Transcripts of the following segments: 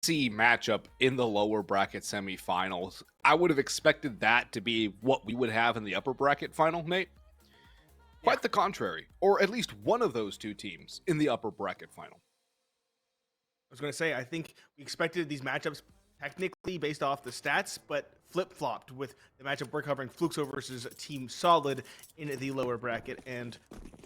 see matchup in the lower bracket semifinals. I would have expected that to be what we would have in the upper bracket final, Nate. Quite the contrary, or at least one of those two teams in the upper bracket final. I was going to say, I think we expected these matchups technically based off the stats, but flip-flopped with the matchup we're covering, Fluxo versus Team Solid in the lower bracket, and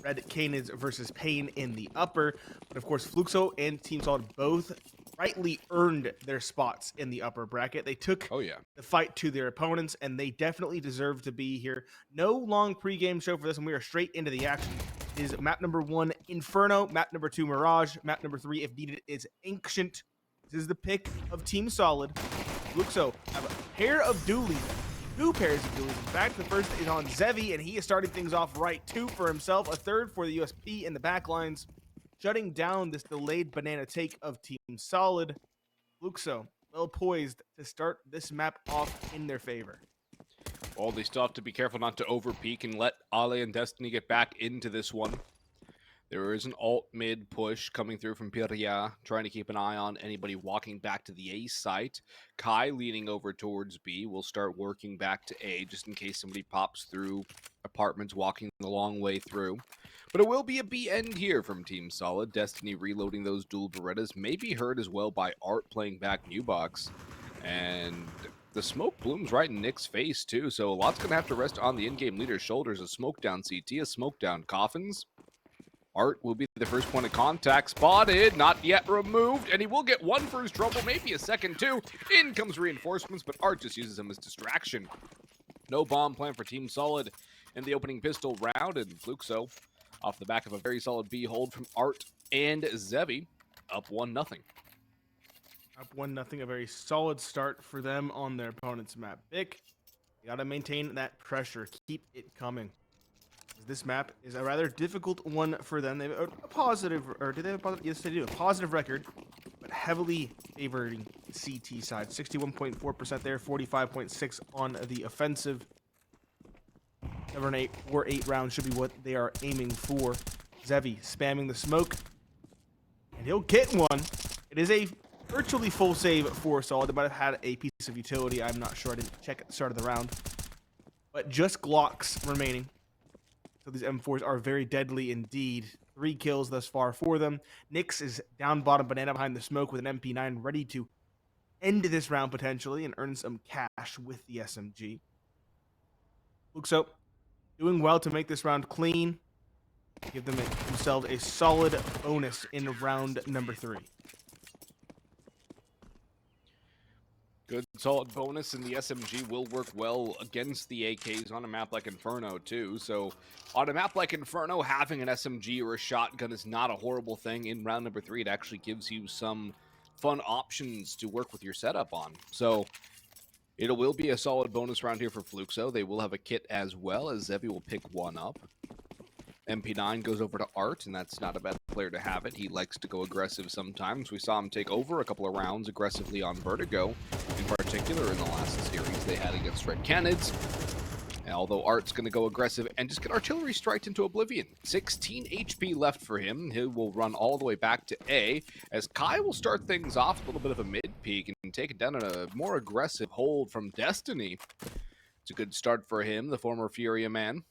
Red Canids versus Pain in the upper. But of course, Fluxo and Team Solid both rightly earned their spots in the upper bracket. They took the fight to their opponents, and they definitely deserve to be here. No long pregame show for this, and we are straight into the action. It is map number 1, Inferno. Map number 2, Mirage. Map number 3, if needed, is Ancient. This is the pick of Team Solid. Fluxo have a pair of dualies. 2 pairs of dualies. In fact, the first is on Zevi, and he is starting things off right. 2 for himself, a third for the USP in the backlines, shutting down this delayed banana take of Team Solid. Fluxo, well poised to start this map off in their favor. Well, they still have to be careful not to overpeak and let Ale and Destiny get back into this one. There is an alt mid push coming through from Piria, trying to keep an eye on anybody walking back to the A site. Kai leaning over towards B will start working back to A just in case somebody pops through apartments walking the long way through. But it will be a B end here from Team Solid. Destiny reloading those dual Berettas may be heard as well by Art playing back New Box. And the smoke blooms right in Nick's face too, so a lot's going to have to rest on the in-game leader's shoulders. A smoke down CT, a smoke down Coffins. Art will be the first point of contact. Spotted, not yet removed, and he will get one for his trouble, maybe a second too. In comes reinforcements, but Art just uses him as distraction. No bomb plan for Team Solid in the opening pistol round, and Fluxo off the back of a very solid B hold from Art and Zevi, up 1-0. Up 1-0, a very solid start for them on their opponent's map. Vic, you gotta maintain that pressure, keep it coming. This map is a rather difficult one for them. They have a positive, or do they have a positive? Yes, they do. A positive record, but heavily favoring the CT side. 61.4% there, 45.6 on the offensive. 7 or 8 or 8 rounds should be what they are aiming for. Zevi spamming the smoke, and he'll get one. It is a virtually full save for Solid. They might have had a piece of utility. I'm not sure. I didn't check at the start of the round, but just Glocks remaining. So these M4s are very deadly indeed. 3 kills thus far for them. Nyx is down bottom banana behind the smoke with an MP9 ready to end this round potentially and earn some cash with the SMG. Fluxo doing well to make this round clean. Give themselves a solid bonus in round number 3. Good solid bonus, and the SMG will work well against the AKs on a map like Inferno too. So on a map like Inferno, having an SMG or a shotgun is not a horrible thing. In round number 3, it actually gives you some fun options to work with your setup on. So it will be a solid bonus round here for Fluxo. They will have a kit as well, as Zevi will pick one up. MP9 goes over to Art, and that's not a bad player to have it. He likes to go aggressive sometimes. We saw him take over a couple of rounds aggressively on Vertigo, in particular in the last series they had against Red Canids. Although Art's going to go aggressive and just get artillery striked into oblivion. 16 HP left for him. He will run all the way back to A, as Kai will start things off a little bit of a mid-peak and take it down in a more aggressive hold from Destiny. It's a good start for him, the former Furia man.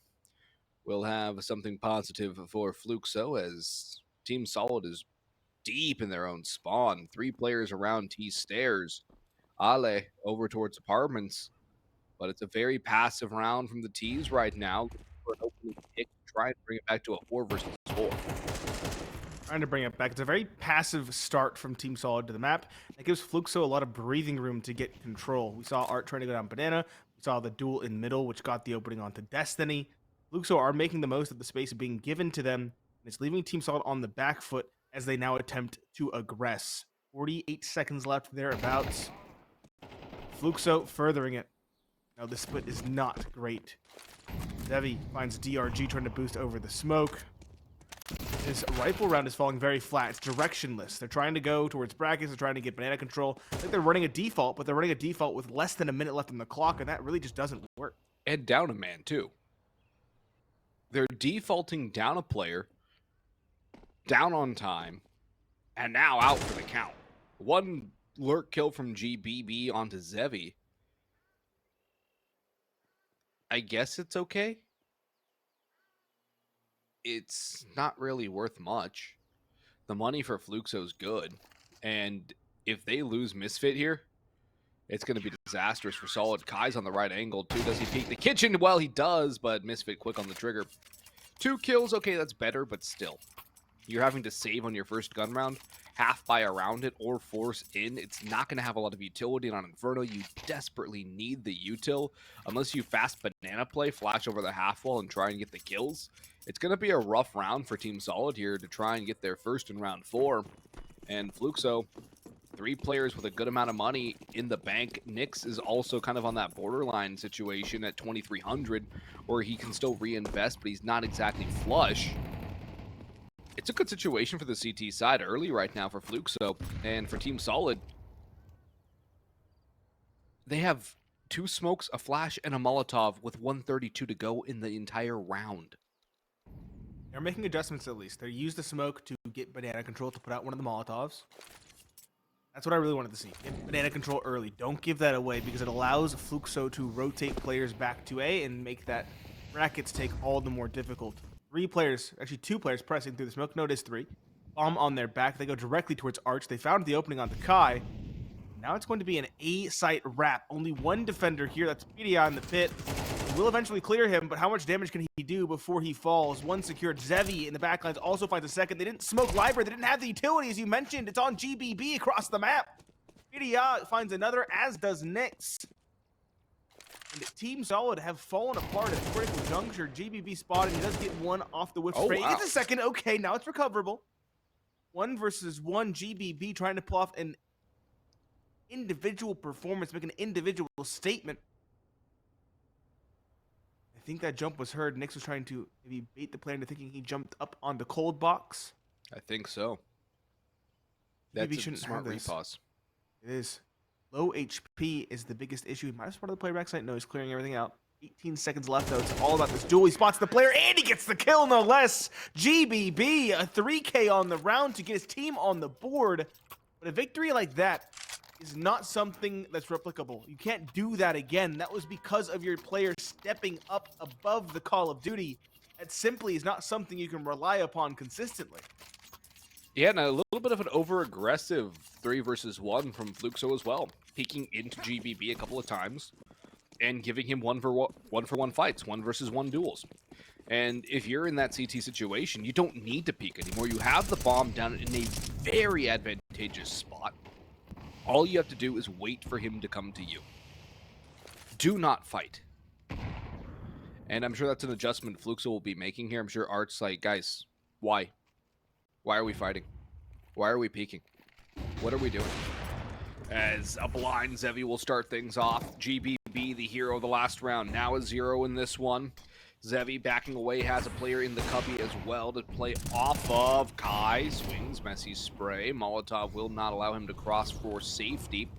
We'll have something positive for Fluxo, as Team Solid is deep in their own spawn. 3 players around T stairs. Ale over towards apartments. But it's a very passive round from the T's right now. For an opening pick to try and bring it back to a 4 versus 4. Trying to bring it back. It's a very passive start from Team Solid to the map. That gives Fluxo a lot of breathing room to get control. We saw Art trying to go down Banana. We saw the duel in middle, which got the opening onto Destiny. Fluxo are making the most of the space being given to them, and it's leaving Team Solid on the back foot as they now attempt to aggress. 48 seconds left thereabouts. Fluxo furthering it. Now the split is not great. Zevi finds DRG trying to boost over the smoke. This rifle round is falling very flat. It's directionless. They're trying to go towards brackets. They're trying to get banana control. I think they're running a default, but they're running a default with less than a minute left on the clock, and that really just doesn't work. And down a man, too. They're defaulting down a player, down on time, and now out for the count. One lurk kill from GBB onto Zevi. I guess it's okay. It's not really worth much. The money for Fluxo is good. And if they lose Misfit here, it's going to be disastrous for Solid. Kai's on the right angle, too. Does he peek the kitchen? Well, he does, but Misfit quick on the trigger. 2 kills, okay, that's better, but still. You're having to save on your first gun round, half buy around it, or force in. It's not going to have a lot of utility. And on Inferno, you desperately need the util. Unless you fast banana play, flash over the half wall, and try and get the kills. It's going to be a rough round for Team Solid here to try and get their first in round 4. And Fluxo, 3 players with a good amount of money in the bank. Nyx is also kind of on that borderline situation at 2,300, where he can still reinvest, but he's not exactly flush. It's a good situation for the CT side early right now for Fluxo, and for Team Solid, they have 2 smokes, a flash, and a Molotov with 132 to go in the entire round. They're making adjustments at least. They used the smoke to get banana control to put out one of the Molotovs. That's what I really wanted to see. Get banana control early. Don't give that away because it allows Fluxo to rotate players back to A and make that brackets take all the more difficult. 3 players, actually 2 players pressing through the smoke. Notice 3. Bomb on their back. They go directly towards Arch. They found the opening on the Kai. Now it's going to be an A-site wrap. Only 1 defender here. That's PDI in the pit. Will eventually clear him, but how much damage can he do before he falls? 1 secured. Zevi in the backlines also finds a second. They didn't smoke Library. They didn't have the utility, as you mentioned. It's on GBB across the map. PDI finds another, as does Nyx. And Team Solid have fallen apart at a critical juncture. GBB spotted. He does get 1 off the whip spray. Wow. He gets a second. Okay, now it's recoverable. 1 versus 1. GBB trying to pull off an individual performance, make an individual statement. I think that jump was heard. Nyx was trying to maybe bait the player into thinking he jumped up on the cold box. I think so. That's a smart repause. It is. Low HP is the biggest issue. He might have spotted the player backside. No, he's clearing everything out. 18 seconds left, though. It's all about this duel. He spots the player, and he gets the kill, no less. GBB, a 3K on the round to get his team on the board. But a victory like that is not something that's replicable. You can't do that again. That was because of your player stepping up above the Call of Duty. That simply is not something you can rely upon consistently. Yeah, and a little bit of an over-aggressive 3 versus 1 from Fluxo as well. Peeking into GBB a couple of times and giving him 1-for-1 fights, 1 versus 1 duels. And if you're in that CT situation, you don't need to peek anymore. You have the bomb down in a very advantageous spot. All you have to do is wait for him to come to you. Do not fight. And I'm sure that's an adjustment Fluxo will be making here. I'm sure Art's like, guys, why? Why are we fighting? Why are we peeking? What are we doing? As a blind Zevi will start things off. GBB, the hero of the last round, now a 0 in this one. Zevi backing away, has a player in the cubby as well to play off of. Kai swings, messy spray. Molotov will not allow him to cross for safety.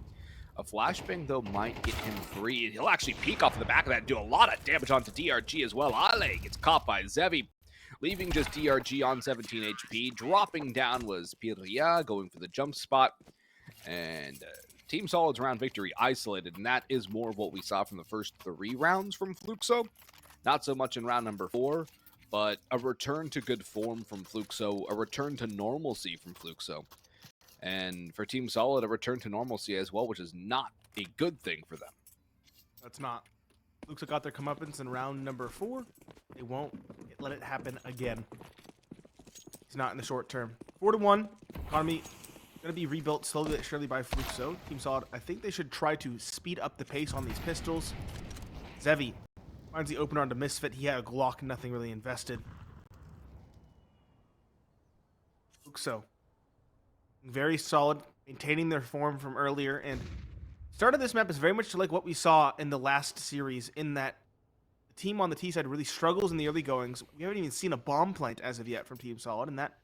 A flashbang, though, might get him free. He'll actually peek off the back of that and do a lot of damage onto DRG as well. Ale gets caught by Zevi, leaving just DRG on 17 HP. Dropping down was Piria, going for the jump spot. And Team Solid's round victory isolated, and that is more of what we saw from the first 3 rounds from Fluxo. Not so much in round number 4, but a return to good form from Fluxo, a return to normalcy from Fluxo. And for Team Solid, a return to normalcy as well, which is not a good thing for them. That's not. Fluxo got their comeuppance in round number 4. They won't let it happen again. It's not in the short term. 4-1. Economy going to be rebuilt slowly but surely by Fluxo. Team Solid, I think they should try to speed up the pace on these pistols. Zevi finds the opener onto Misfit. He had a Glock, nothing really invested. Fluxo, very solid, maintaining their form from earlier. And start of this map is very much like what we saw in the last series, in that the team on the T side really struggles in the early goings. We haven't even seen a bomb plant as of yet from Team Solid, and that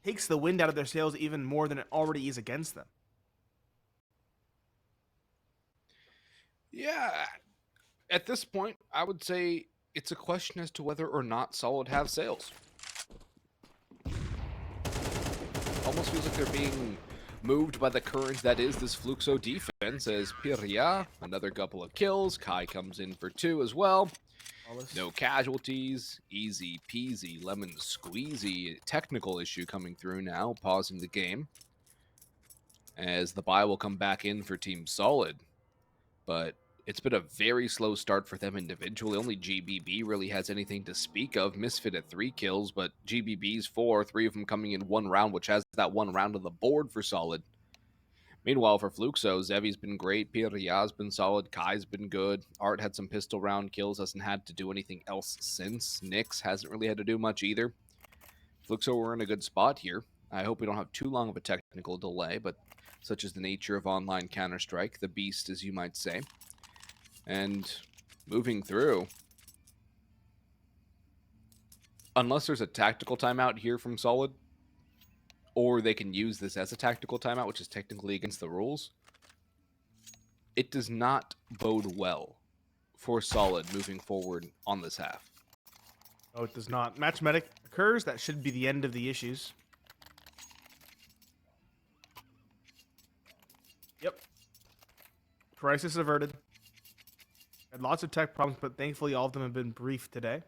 takes the wind out of their sails even more than it already is against them. Yeah. At this point, I would say it's a question as to whether or not Solid have sails. Almost feels like they're being moved by the current that is this Fluxo defense as Piria, another couple of kills. Kai comes in for 2 as well. No casualties, easy peasy, lemon squeezy. Technical issue coming through now, pausing the game. As the buy will come back in for Team Solid. But it's been a very slow start for them individually. Only GBB really has anything to speak of. Misfit at 3 kills, but GBB's 4, 3 of them coming in 1 round, which has that 1 round on the board for Solid. Meanwhile, for Fluxo, Zevi's been great, Piria's been solid, Kai's been good, Art had some pistol round kills, hasn't had to do anything else since. Nyx hasn't really had to do much either. Fluxo, we're in a good spot here. I hope we don't have too long of a technical delay, but such is the nature of online Counter-Strike, the beast, as you might say. And moving through, unless there's a tactical timeout here from Solid, or they can use this as a tactical timeout, which is technically against the rules, it does not bode well for Solid moving forward on this half. Oh, it does not. Match medic occurs. That should be the end of the issues. Yep. Crisis averted. Had lots of tech problems, but thankfully all of them have been brief today.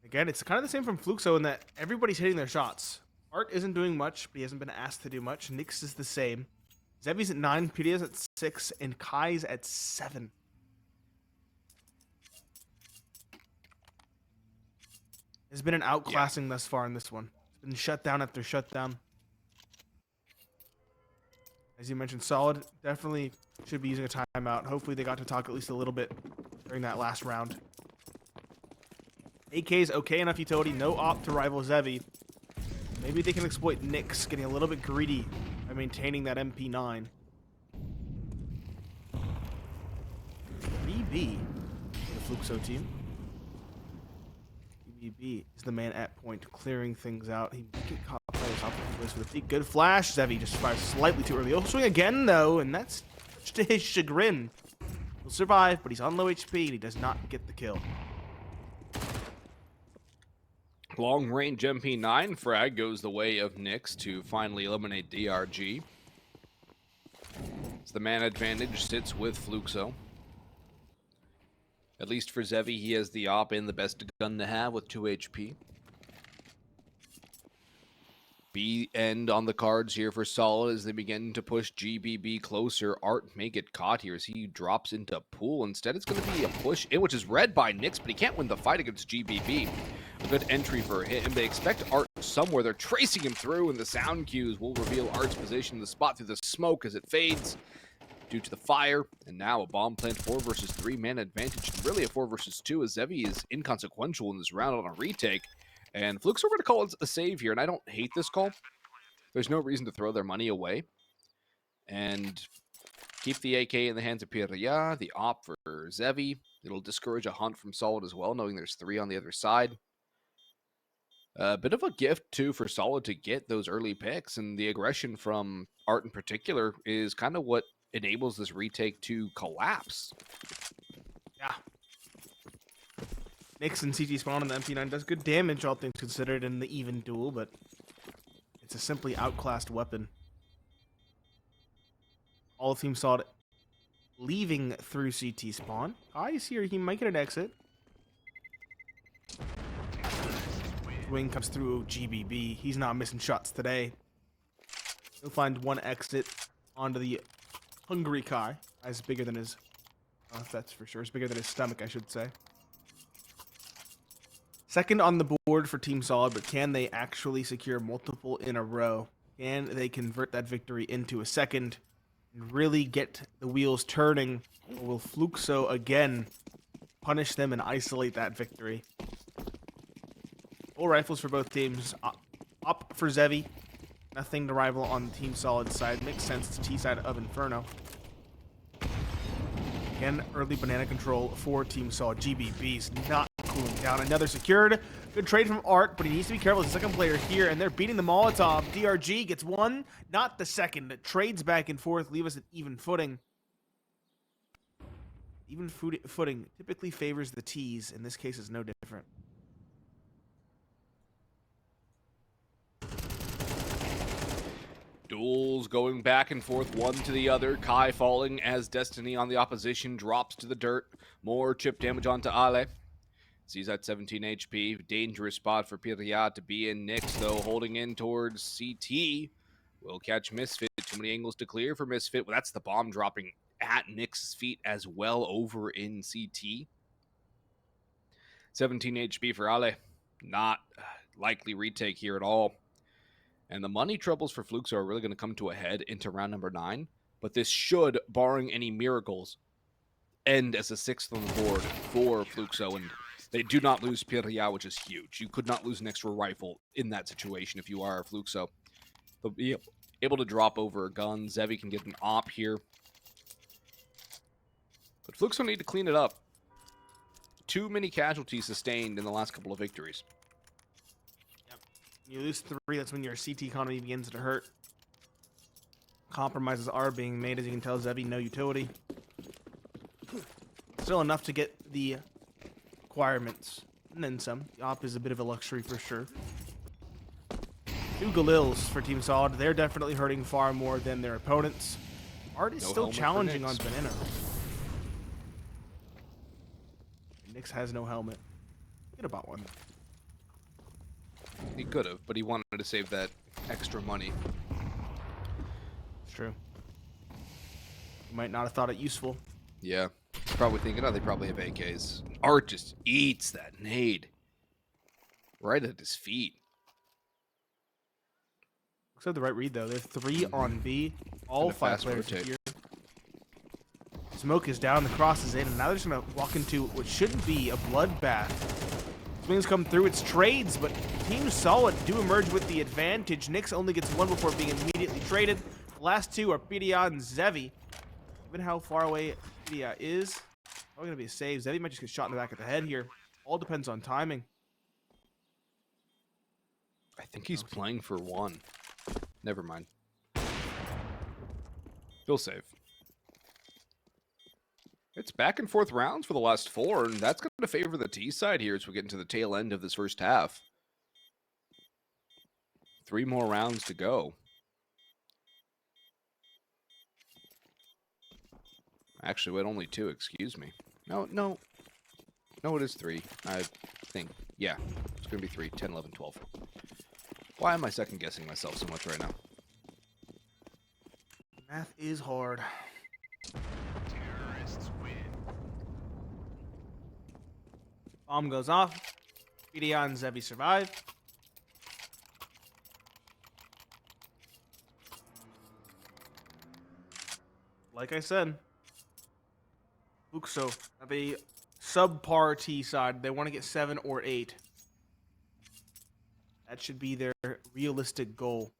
Again, it's kind of the same from Fluxo in that everybody's hitting their shots. Art isn't doing much, but he hasn't been asked to do much. Nyx is the same. Zevi's at 9, Piria's at 6, and Kai's at 7. There's been an outclassing thus far in this one. It's been shutdown after shutdown. As you mentioned, Solid definitely should be using a timeout. Hopefully they got to talk at least a little bit during that last round. AK's okay enough utility, no op to rival Zevi. Maybe they can exploit Nyx getting a little bit greedy by maintaining that MP9. BB for the Fluxo team. BB is the man at point, clearing things out. He might get caught by his opportunity with a good flash. Zevi just fires slightly too early. He'll swing again, though, and that's to his chagrin. He'll survive, but he's on low HP, and he does not get the kill. Long-range MP9 frag goes the way of Nyx to finally eliminate DRG. So the man advantage sits with Fluxo. At least for Zevi, he has the op and the best gun to have with 2 HP. B end on the cards here for Solid as they begin to push GBB closer. Art may get caught here as he drops into pool. Instead, it's going to be a push in, which is read by Nyx, but he can't win the fight against GBB. A good entry for him. They expect Art somewhere. They're tracing him through, and the sound cues will reveal Art's position in the spot through the smoke as it fades due to the fire. And now a bomb plant 4 versus 3 man advantage. And really a 4 versus 2 as Zevi is inconsequential in this round on a retake. And Fluxo, we're going to call it a save here, and I don't hate this call. There's no reason to throw their money away. And keep the AK in the hands of Piria, the op for Zevi. It'll discourage a hunt from Solid as well, knowing there's 3 on the other side. A bit of a gift, too, for Solid to get those early picks, and the aggression from Art in particular is kind of what enables this retake to collapse. Yeah. Nyx and CT spawn on the MP9 does good damage, all things considered, in the even duel, but it's a simply outclassed weapon. All of Team Solid leaving through CT spawn. Eyes here, he might get an exit. Wing comes through GBB. He's not missing shots today. He'll find one exit onto the hungry Kai. Eyes bigger than his... that's for sure. It's bigger than his stomach, I should say. Second on the board for Team Solid, but can they actually secure multiple in a row? Can they convert that victory into a second and really get the wheels turning? Or will Fluxo again punish them and isolate that victory? Full rifles for both teams. Up for Zevi. Nothing to rival on Team Solid side. Makes sense. It's T side of Inferno. Again, early banana control for Team Solid. GBB's not cooling down. Another secured. Good trade from Art, but he needs to be careful. The second player here, and they're beating the Molotov. DRG gets one, not the second. It trades back and forth, leave us at even footing. Even footing typically favors the T's. In this case, is no different. Duels going back and forth, one to the other. Kai falling as Destiny on the opposition drops to the dirt. More chip damage onto Ale. He's at 17 HP. Dangerous spot for Piria to be in. Nyx, though, holding in towards CT. Will catch Misfit. Too many angles to clear for Misfit. Well, that's the bomb dropping at Nyx's feet as well over in CT. 17 HP for Ale. Not likely retake here at all. And the money troubles for Fluxo are really going to come to a head into round number 9. But this should, barring any miracles, end as a 6th on the board for Fluxo. And they do not lose Piria, which is huge. You could not lose an extra rifle in that situation if you are Fluxo. They'll be able to drop over a gun. Zevi can get an op here. But Fluxo need to clean it up. Too many casualties sustained in the last couple of victories. You lose 3, that's when your CT economy begins to hurt. Compromises are being made, as you can tell. Zevi, no utility. Still enough to get the requirements, and then some. The op is a bit of a luxury for sure. 2 Galils for Team Solid. They're definitely hurting far more than their opponents. Art is still challenging on Banana. Nyx has no helmet. Get about one. He could have, but he wanted to save that extra money. It's true. He might not have thought it useful. Yeah. He's probably thinking, oh, they probably have AKs. Art just eats that nade. Right at his feet. Looks like the right read, though. There's 3 on B. All 5 players are here. Smoke is down, the cross is in, and now they're just going to walk into what shouldn't be a bloodbath. Swings come through, it's trades, but Team Solid do emerge with the advantage. Nyx only gets 1 before being immediately traded. The last 2 are Piria and Zevi. Given how far away Piria is, probably going to be a save. Zevi might just get shot in the back of the head here. All depends on timing. I think he's playing for 1. Never mind. He'll save. It's back and forth rounds for the last 4, and that's going to favor the T side here as we get into the tail end of this first half. 3 more rounds to go. Actually, wait, only 2, excuse me. No, it is 3, I think. Yeah, it's going to be 3, 10, 11, 12. Why am I second guessing myself so much right now? Math is hard. Bomb goes off. Piria and Zevi survive. Like I said, Fluxo have a subpar T side. They want to get 7 or 8. That should be their realistic goal.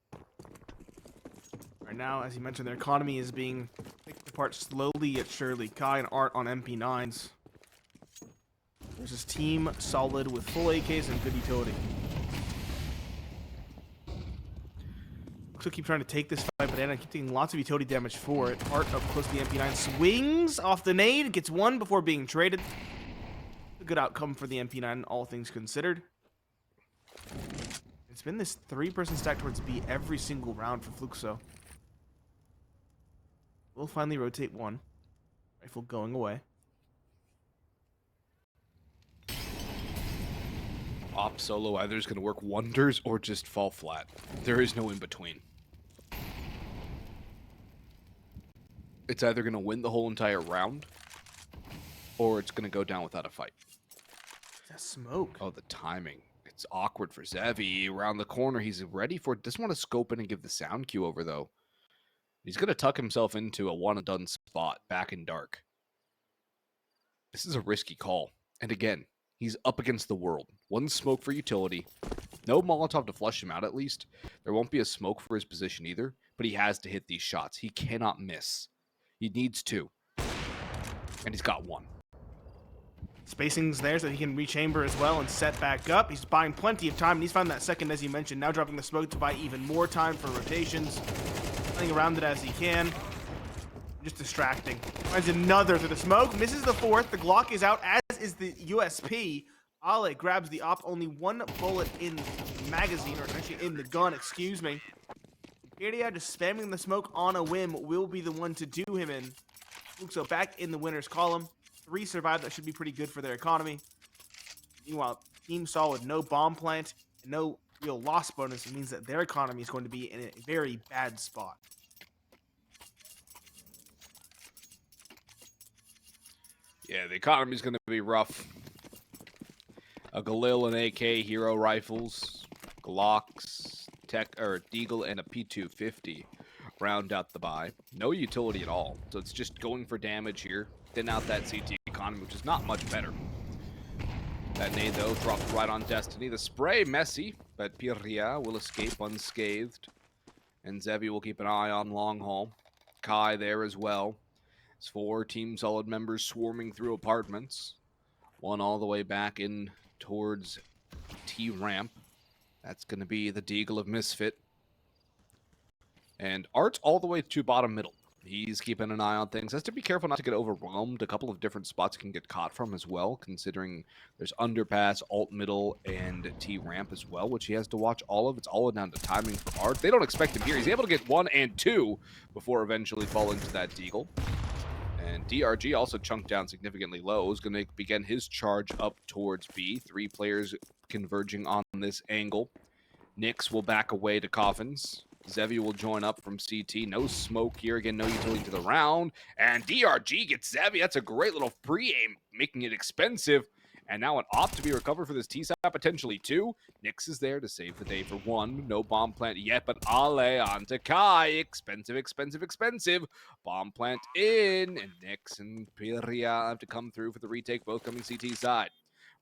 Right now, as you mentioned, their economy is being picked apart slowly yet surely. Kai and Art on MP9s. Versus Team Solid with full AKs and good utility. Looks like keep trying to take this fight, but Anna keep taking lots of utility damage for it. Art up close to the MP9 swings off the nade, gets 1 before being traded. A good outcome for the MP9, all things considered. It's been this 3-person stack towards B every single round for Fluxo. We'll finally rotate 1. Rifle going away. Op solo either is going to work wonders or just fall flat. There is no in between. It's either going to win the whole entire round or it's going to go down without a fight. That smoke. Oh, the timing. It's awkward for Zevi. Around the corner, he's ready for it. Doesn't want to scope in and give the sound cue over, though. He's going to tuck himself into a one-and-done spot back in dark. This is a risky call. And again, he's up against the world. 1 smoke for utility. No Molotov to flush him out, at least. There won't be a smoke for his position either, but he has to hit these shots. He cannot miss. He needs 2. And he's got 1. Spacing's there so he can rechamber as well and set back up. He's buying plenty of time, and he's found that second, as you mentioned. Now dropping the smoke to buy even more time for rotations. Playing around it as he can. Just distracting. Finds another through the smoke. Misses the 4th. The Glock is out, as is the USP. Ale grabs the op. Only 1 bullet in the magazine, or actually in the gun, excuse me. Piria just spamming the smoke on a whim will be the one to do him in. Fluxo back in the winner's column. 3 survive. That should be pretty good for their economy. Meanwhile, Team Solid, no bomb plant, and no real loss bonus. It means that their economy is going to be in a very bad spot. Yeah, the economy is going to be rough. A Galil and AK hero rifles, Glocks, Deagle, and a P250 round out the buy. No utility at all, so it's just going for damage here. Thin out that CT economy, which is not much better. That nade, though, dropped right on Destiny. The spray, messy, but Piria will escape unscathed. And Zevi will keep an eye on long haul. Kai there as well. It's 4 Team Solid members swarming through apartments. One all the way back in towards T-Ramp. That's going to be the Deagle of Misfit. And Art's all the way to bottom middle. He's keeping an eye on things. Has to be careful not to get overwhelmed. A couple of different spots he can get caught from as well, considering there's underpass, alt middle, and T-Ramp as well, which he has to watch all of. It's all down to timing from Art. They don't expect him here. He's able to get 1 and 2 before eventually falling to that Deagle. And DRG also chunked down significantly low. Is going to begin his charge up towards B. 3 players converging on this angle. Nyx will back away to Coffins. Zevi will join up from CT. No smoke here. Again, no utility to the round. And DRG gets Zevi. That's a great little pre-aim, making it expensive. And now an op to be recovered for this T-side, potentially 2. Nyx is there to save the day for 1. No bomb plant yet, but Ale onto Kai. Expensive, expensive, expensive. Bomb plant in. And Nyx and Piria have to come through for the retake, both coming CT side.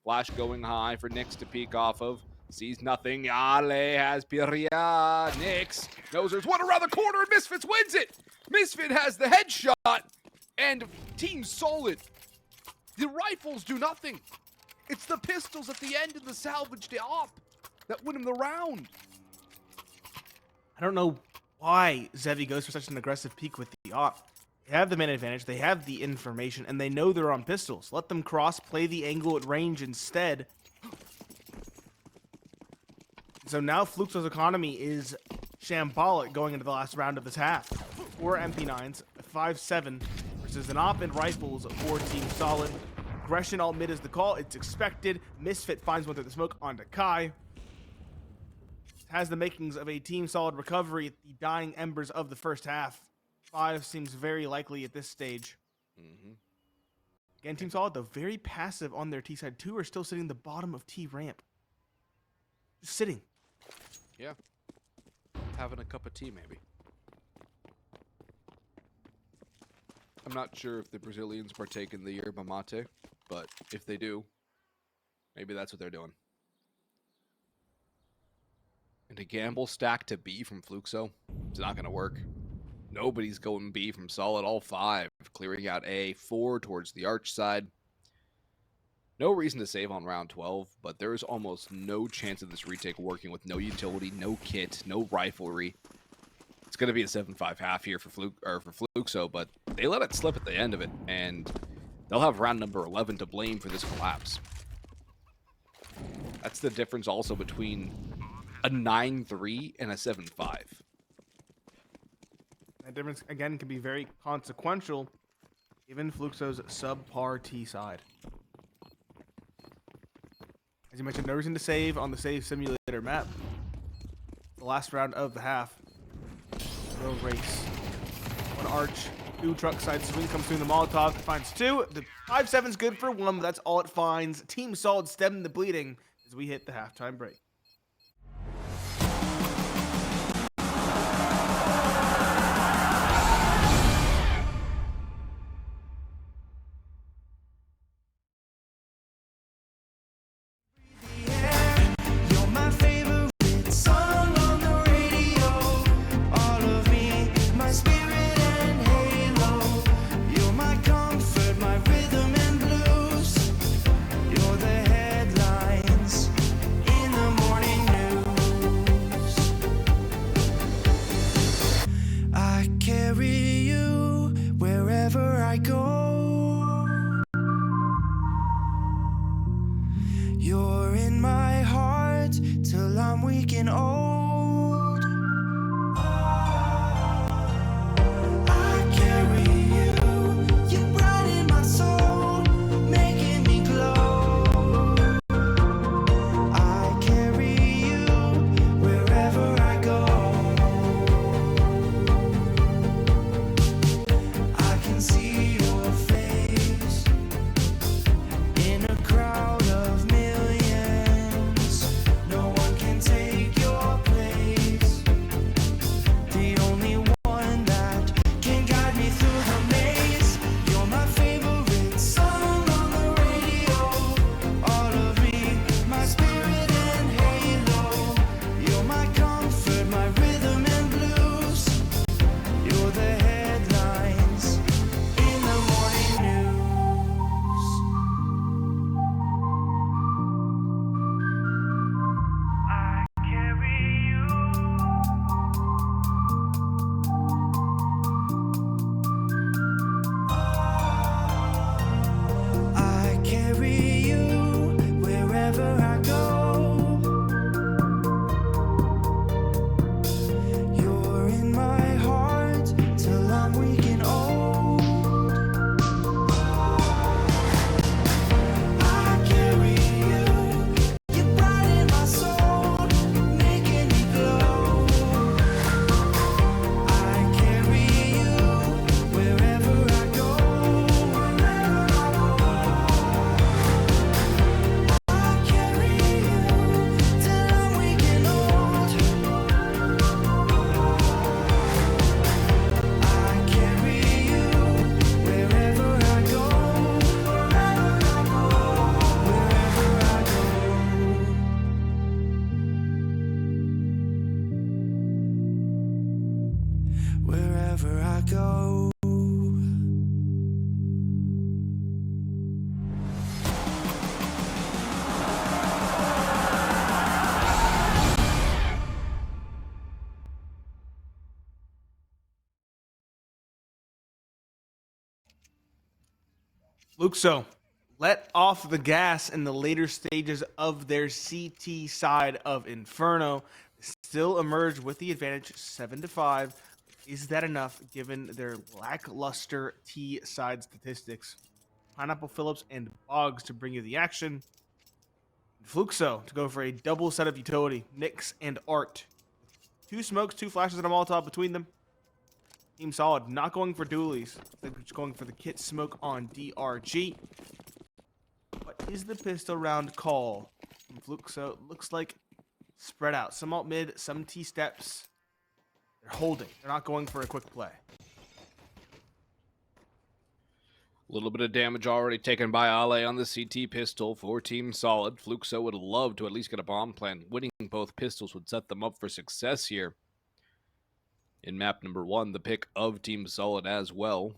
Flash going high for Nyx to peek off of. Sees nothing. Ale has Piria. Nyx knows there's one around the corner, and Misfits wins it. Misfit has the headshot, and Team Solid. The rifles do nothing. It's the pistols at the end of the salvaged op that win him the round. I don't know why Zevi goes for such an aggressive peek with the op. They have the man advantage, they have the information, and they know they're on pistols. Let them cross, play the angle at range instead. So now Fluxo's economy is shambolic going into the last round of this half. 4 MP9s, 5-7 versus an op and rifles for Team Solid. Aggression alt mid is the call. It's expected. Misfit finds one through the smoke onto Kai. Has the makings of a Team Solid recovery at the dying embers of the first half. 5 seems very likely at this stage. Again, Team Solid, though, very passive on their T side. 2 are still sitting the bottom of T ramp. Just sitting. Yeah. Having a cup of tea, maybe. I'm not sure if the Brazilians partake in the yerba mate, but if they do, maybe that's what they're doing. And a gamble stack to B from Fluxo, it's not going to work. Nobody's going B from Solid, all 5. Clearing out A, 4 towards the arch side. No reason to save on round 12, but there is almost no chance of this retake working with no utility, no kit, no riflery. It's going to be a 7-5 half here for Fluxo, but they let it slip at the end of it, and they'll have round number 11 to blame for this collapse. That's the difference also between a 9-3 and a 7-5. That difference, again, can be very consequential, given Fluxo's subpar T side. As you mentioned, no reason to save on the save simulator map. The last round of the half. No race. 1 arch, 2 truck side swing comes through the Molotov, finds 2. The 5-7's good for 1, but that's all it finds. Team Solid stemming the bleeding as we hit the halftime break. You're in my heart till I'm weak and old. wherever I go. Fluxo let off the gas in the later stages of their CT side of Inferno. Still emerge with the advantage 7-5. Is that enough given their lackluster T side statistics? Pineapple Phillips and Boggs to bring you the action. Fluxo to go for a double set of utility. Nyx and Art. 2 smokes, 2 flashes, and a Molotov between them. Team Solid not going for dualies. They're just going for the kit smoke on DRG. What is the pistol round call from Fluxo? Looks like spread out. Some alt mid, some T steps. They're holding. They're not going for a quick play. A little bit of damage already taken by Ale on the CT pistol for Team Solid. Fluxo would love to at least get a bomb plant. Winning both pistols would set them up for success here. In map number 1, the pick of Team Solid as well.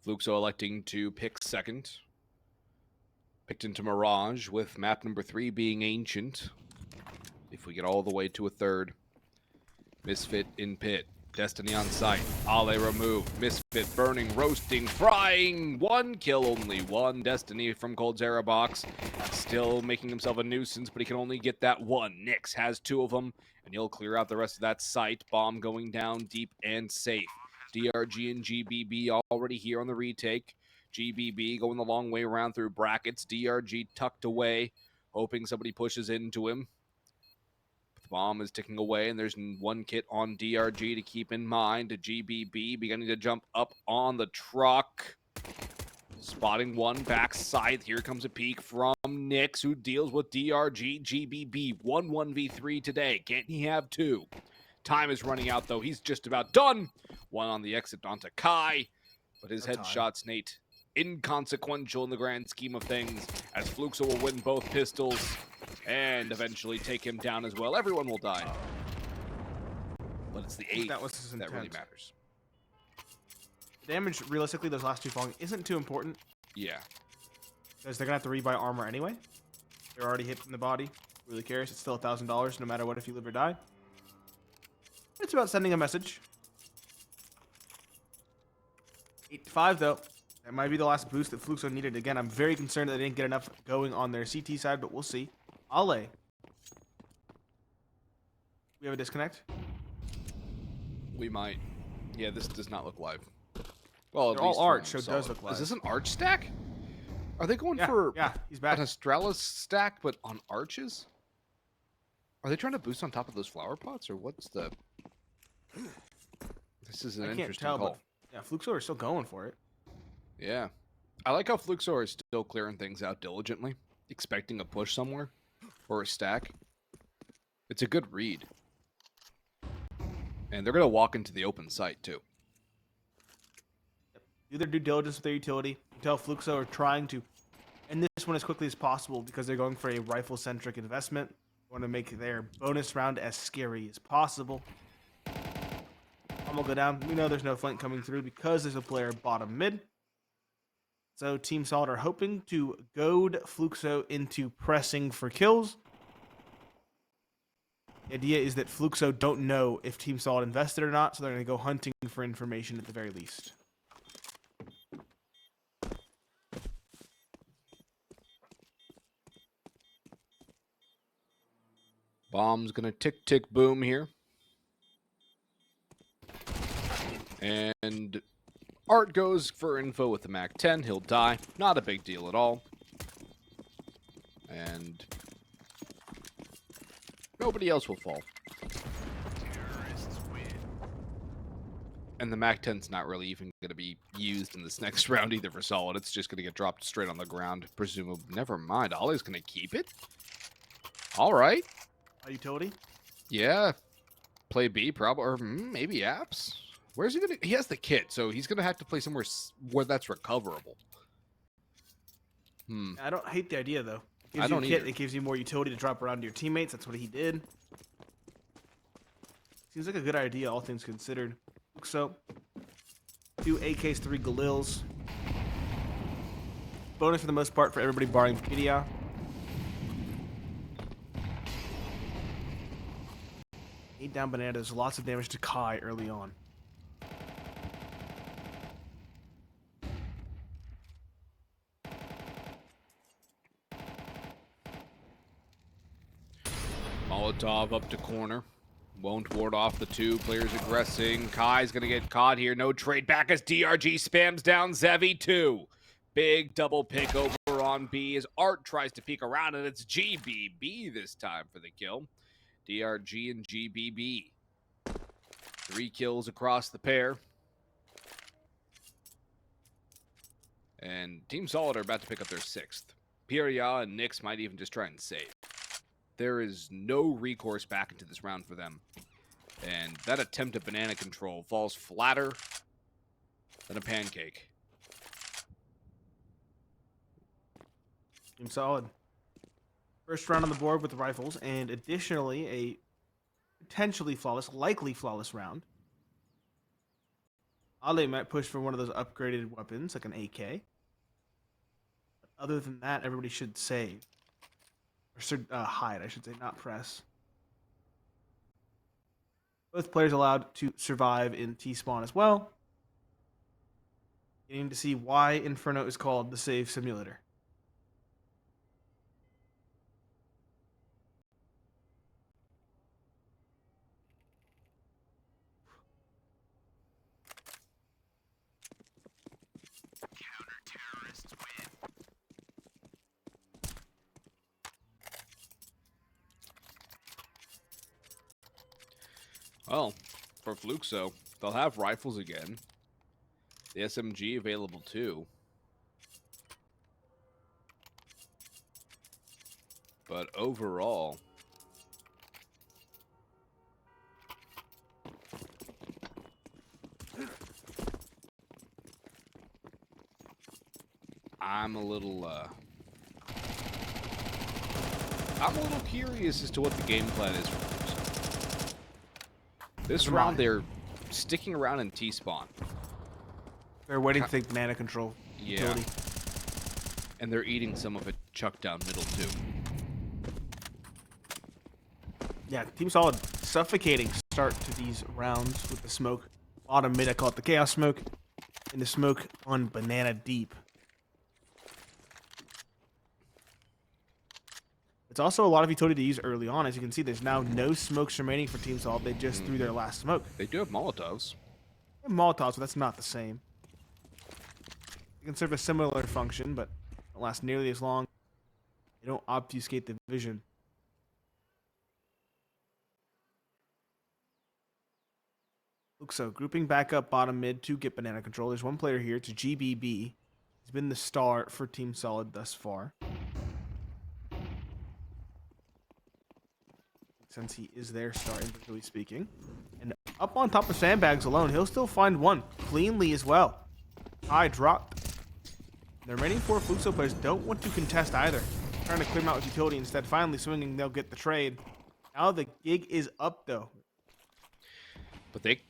Fluxo electing to pick second. Picked into Mirage, with map number 3 being Ancient. If we get all the way to a third. Misfit in pit. Destiny on site. Ale removed. Misfit burning, roasting, frying. 1 kill, only 1. Destiny from Coldzera box. Still making himself a nuisance, but he can only get that 1. Nyx has 2 of them, and he'll clear out the rest of that site. Bomb going down deep and safe. DRG and GBB already here on the retake. GBB going the long way around through brackets. DRG tucked away, hoping somebody pushes into him. The bomb is ticking away, and there's 1 kit on DRG to keep in mind. GBB beginning to jump up on the truck. Spotting 1 backside. Here comes a peek from Nyx, who deals with DRG. GBB 1-1v3 today. Can't he have 2? Time is running out, though. He's just about done. 1 on the exit onto Kai, but his headshots, Nate, inconsequential in the grand scheme of things, as Fluxo will win both pistols and eventually take him down as well. Everyone will die. But it's the 8th that really matters. Damage, realistically, those last 2 falling isn't too important. Yeah. Because they're going to have to rebuy armor anyway. They're already hit in the body. Really cares. It's still $1,000 no matter what if you live or die. It's about sending a message. 8-5, though. That might be the last boost that Fluxo needed. Again, I'm very concerned that they didn't get enough going on their CT side, but we'll see. Ale. We have a disconnect? We might. Yeah, this does not look live. Well, they're all arch, so it does look live. Is this an arch stack? Are they going for he's back. an Astralis stack, but on arches? Are they trying to boost on top of those flower pots, or what's the... This is an interesting call. But yeah, Fluxo are still going for it. Yeah. I like how Fluxo is still clearing things out diligently, expecting a push somewhere, or a stack. It's a good read. And they're going to walk into the open site, too. Do their due diligence with their utility. You tell Fluxo are trying to end this one as quickly as possible because they're going for a rifle-centric investment. They want to make their bonus round as scary as possible. Bomb will go down. We know there's no flank coming through because there's a player bottom mid. So Team Solid are hoping to goad Fluxo into pressing for kills. The idea is that Fluxo don't know if Team Solid invested or not, so they're going to go hunting for information at the very least. Bomb's gonna tick, tick, boom here. And Art goes for info with the MAC-10. He'll die. Not a big deal at all. And nobody else will fall. And the MAC-10's not really even going to be used in this next round either for Solid. It's just going to get dropped straight on the ground, presumably. Never mind. Ollie's going to keep it? All right. A utility? Yeah. Play B, probably. Or maybe apps. Where's he going to... He has the kit, so he's going to have to play somewhere where that's recoverable. I don't hate the idea, though. It I gives you don't a kit, either. it gives you more utility to drop around to your teammates. That's what he did. Seems like a good idea, all things considered. Fluxo, 2 AKs, 3 Galils. Bonus for the most part for everybody barring Pedia. Eight down Banana does lots of damage to Kai early on. Molotov up to corner. Won't ward off the 2 players aggressing. Kai's gonna get caught here. No trade back as DRG spams down Zevi 2. Big double pick over on B as Art tries to peek around, and it's GBB this time for the kill. DRG and GBB. 3 kills across the pair. And Team Solid are about to pick up their 6th. Piria and Nyx might even just try and save. There is no recourse back into this round for them. And that attempt at banana control falls flatter than a pancake. Team Solid. First round on the board with the rifles, and additionally a potentially flawless, likely flawless round. Ale might push for one of those upgraded weapons, like an AK. But other than that, everybody should save. Or hide, I should say, not press. Both players allowed to survive in T-spawn as well. Getting to see why Inferno is called the save simulator. Well, for Fluxo, they'll have rifles again. The SMG available too. But overall, I'm a little curious as to what the game plan is for Fluxo. This round, they're sticking around in T-spawn. They're waiting to take banana control. Yeah. Utility. And they're eating some of it chucked down middle, too. Yeah, Team Solid suffocating start to these rounds with the smoke. Bottom mid, I call it the Chaos Smoke. And the smoke on Banana Deep. It's also a lot of utility to use early on. As you can see, there's now no smokes remaining for Team Solid. They just threw their last smoke. They do have Molotovs. They have Molotovs, but that's not the same. They can serve a similar function, but don't last nearly as long. They don't obfuscate the vision. Fluxo grouping back up bottom mid to get banana control. There's one player here. It's GBB. He's been the star for Team Solid thus far. Since he is their star, individually speaking. And up on top of sandbags alone, he'll still find one cleanly as well. High dropped. The remaining 4 Fluxo players don't want to contest either. Trying to clear him out with utility instead. Finally swinging, they'll get the trade. Now the gig is up though. But they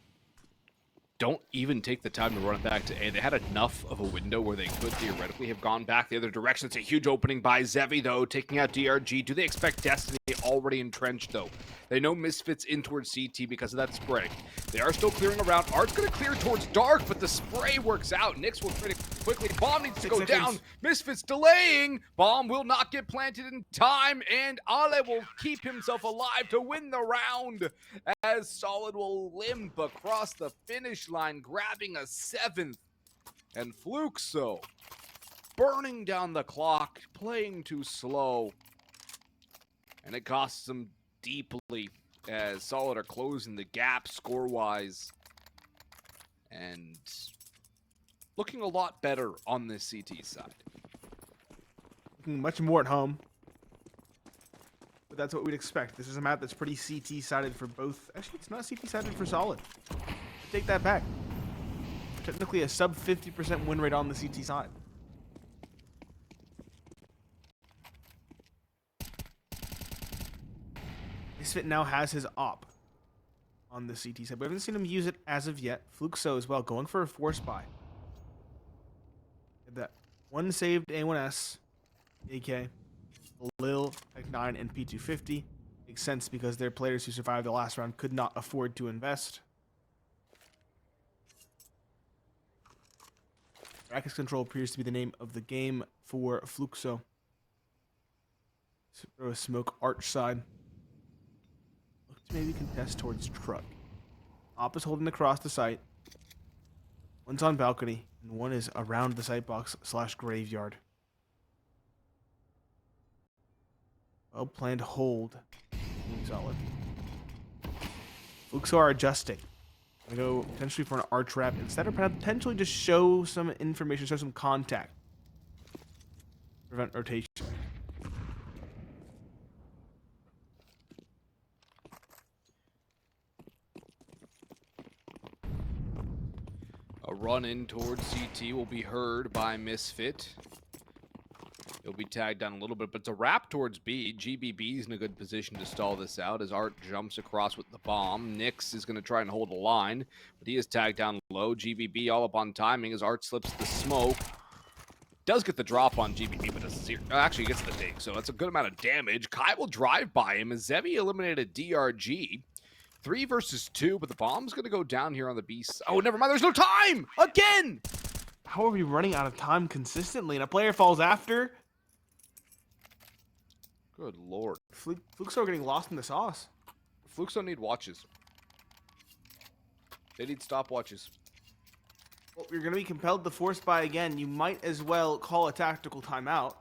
don't even take the time to run it back to A. They had enough of a window where they could theoretically have gone back the other direction. It's a huge opening by Zevi, though, taking out DRG. Do they expect Destiny already entrenched, though? They know Misfits in towards CT because of that spray. They are still clearing around. Art's going to clear towards Dark, but the spray works out. Nyx will pretty quickly. Bomb needs to go down. Misfits delaying. Bomb will not get planted in time, and Ale will keep himself alive to win the round as Solid will limp across the finish line, grabbing a 7th. And Fluxo burning down the clock, playing too slow. And it costs them deeply as Solid are closing the gap score-wise. And looking a lot better on this CT side. Looking much more at home. But that's what we'd expect. This is a map that's pretty CT-sided for both. Actually, it's not CT-sided for Solid. Take that back. Technically a sub 50% win rate on the CT side. Misfit now has his op. on the CT side. We haven't seen him use it as of yet. Fluxo as well, going for a force buy. That one saved A1S, AK, Lil, Tech 9, and P250. Makes sense because their players who survived the last round could not afford to invest. Brackets control appears to be the name of the game for Fluxo. Throw a smoke arch side. Look to maybe contest towards truck. Op is holding across the site. One's on balcony, and one is around the site box / graveyard. Well planned hold. Solid. Fluxo are adjusting. I'm gonna go potentially for an arch wrap instead, or potentially just show some information, show some contact. Prevent rotation. A run in towards CT will be heard by Misfit. He'll be tagged down a little bit, but it's a wrap towards B. GBB's in a good position to stall this out as Art jumps across with the bomb. Nix is going to try and hold the line, but he is tagged down low. GBB all up on timing as Art slips the smoke. Does get the drop on GBB, but actually gets the dig, so that's a good amount of damage. Kai will drive by him as Zevi eliminated DRG. 3 versus 2, but the bomb's going to go down here on the B. Oh, never mind. There's no time! Again! How are we running out of time consistently and a player falls after? Good lord. Fluxo are getting lost in the sauce. Fluxo need watches. They need stopwatches. Well, you're going to be compelled to force buy again. You might as well call a tactical timeout.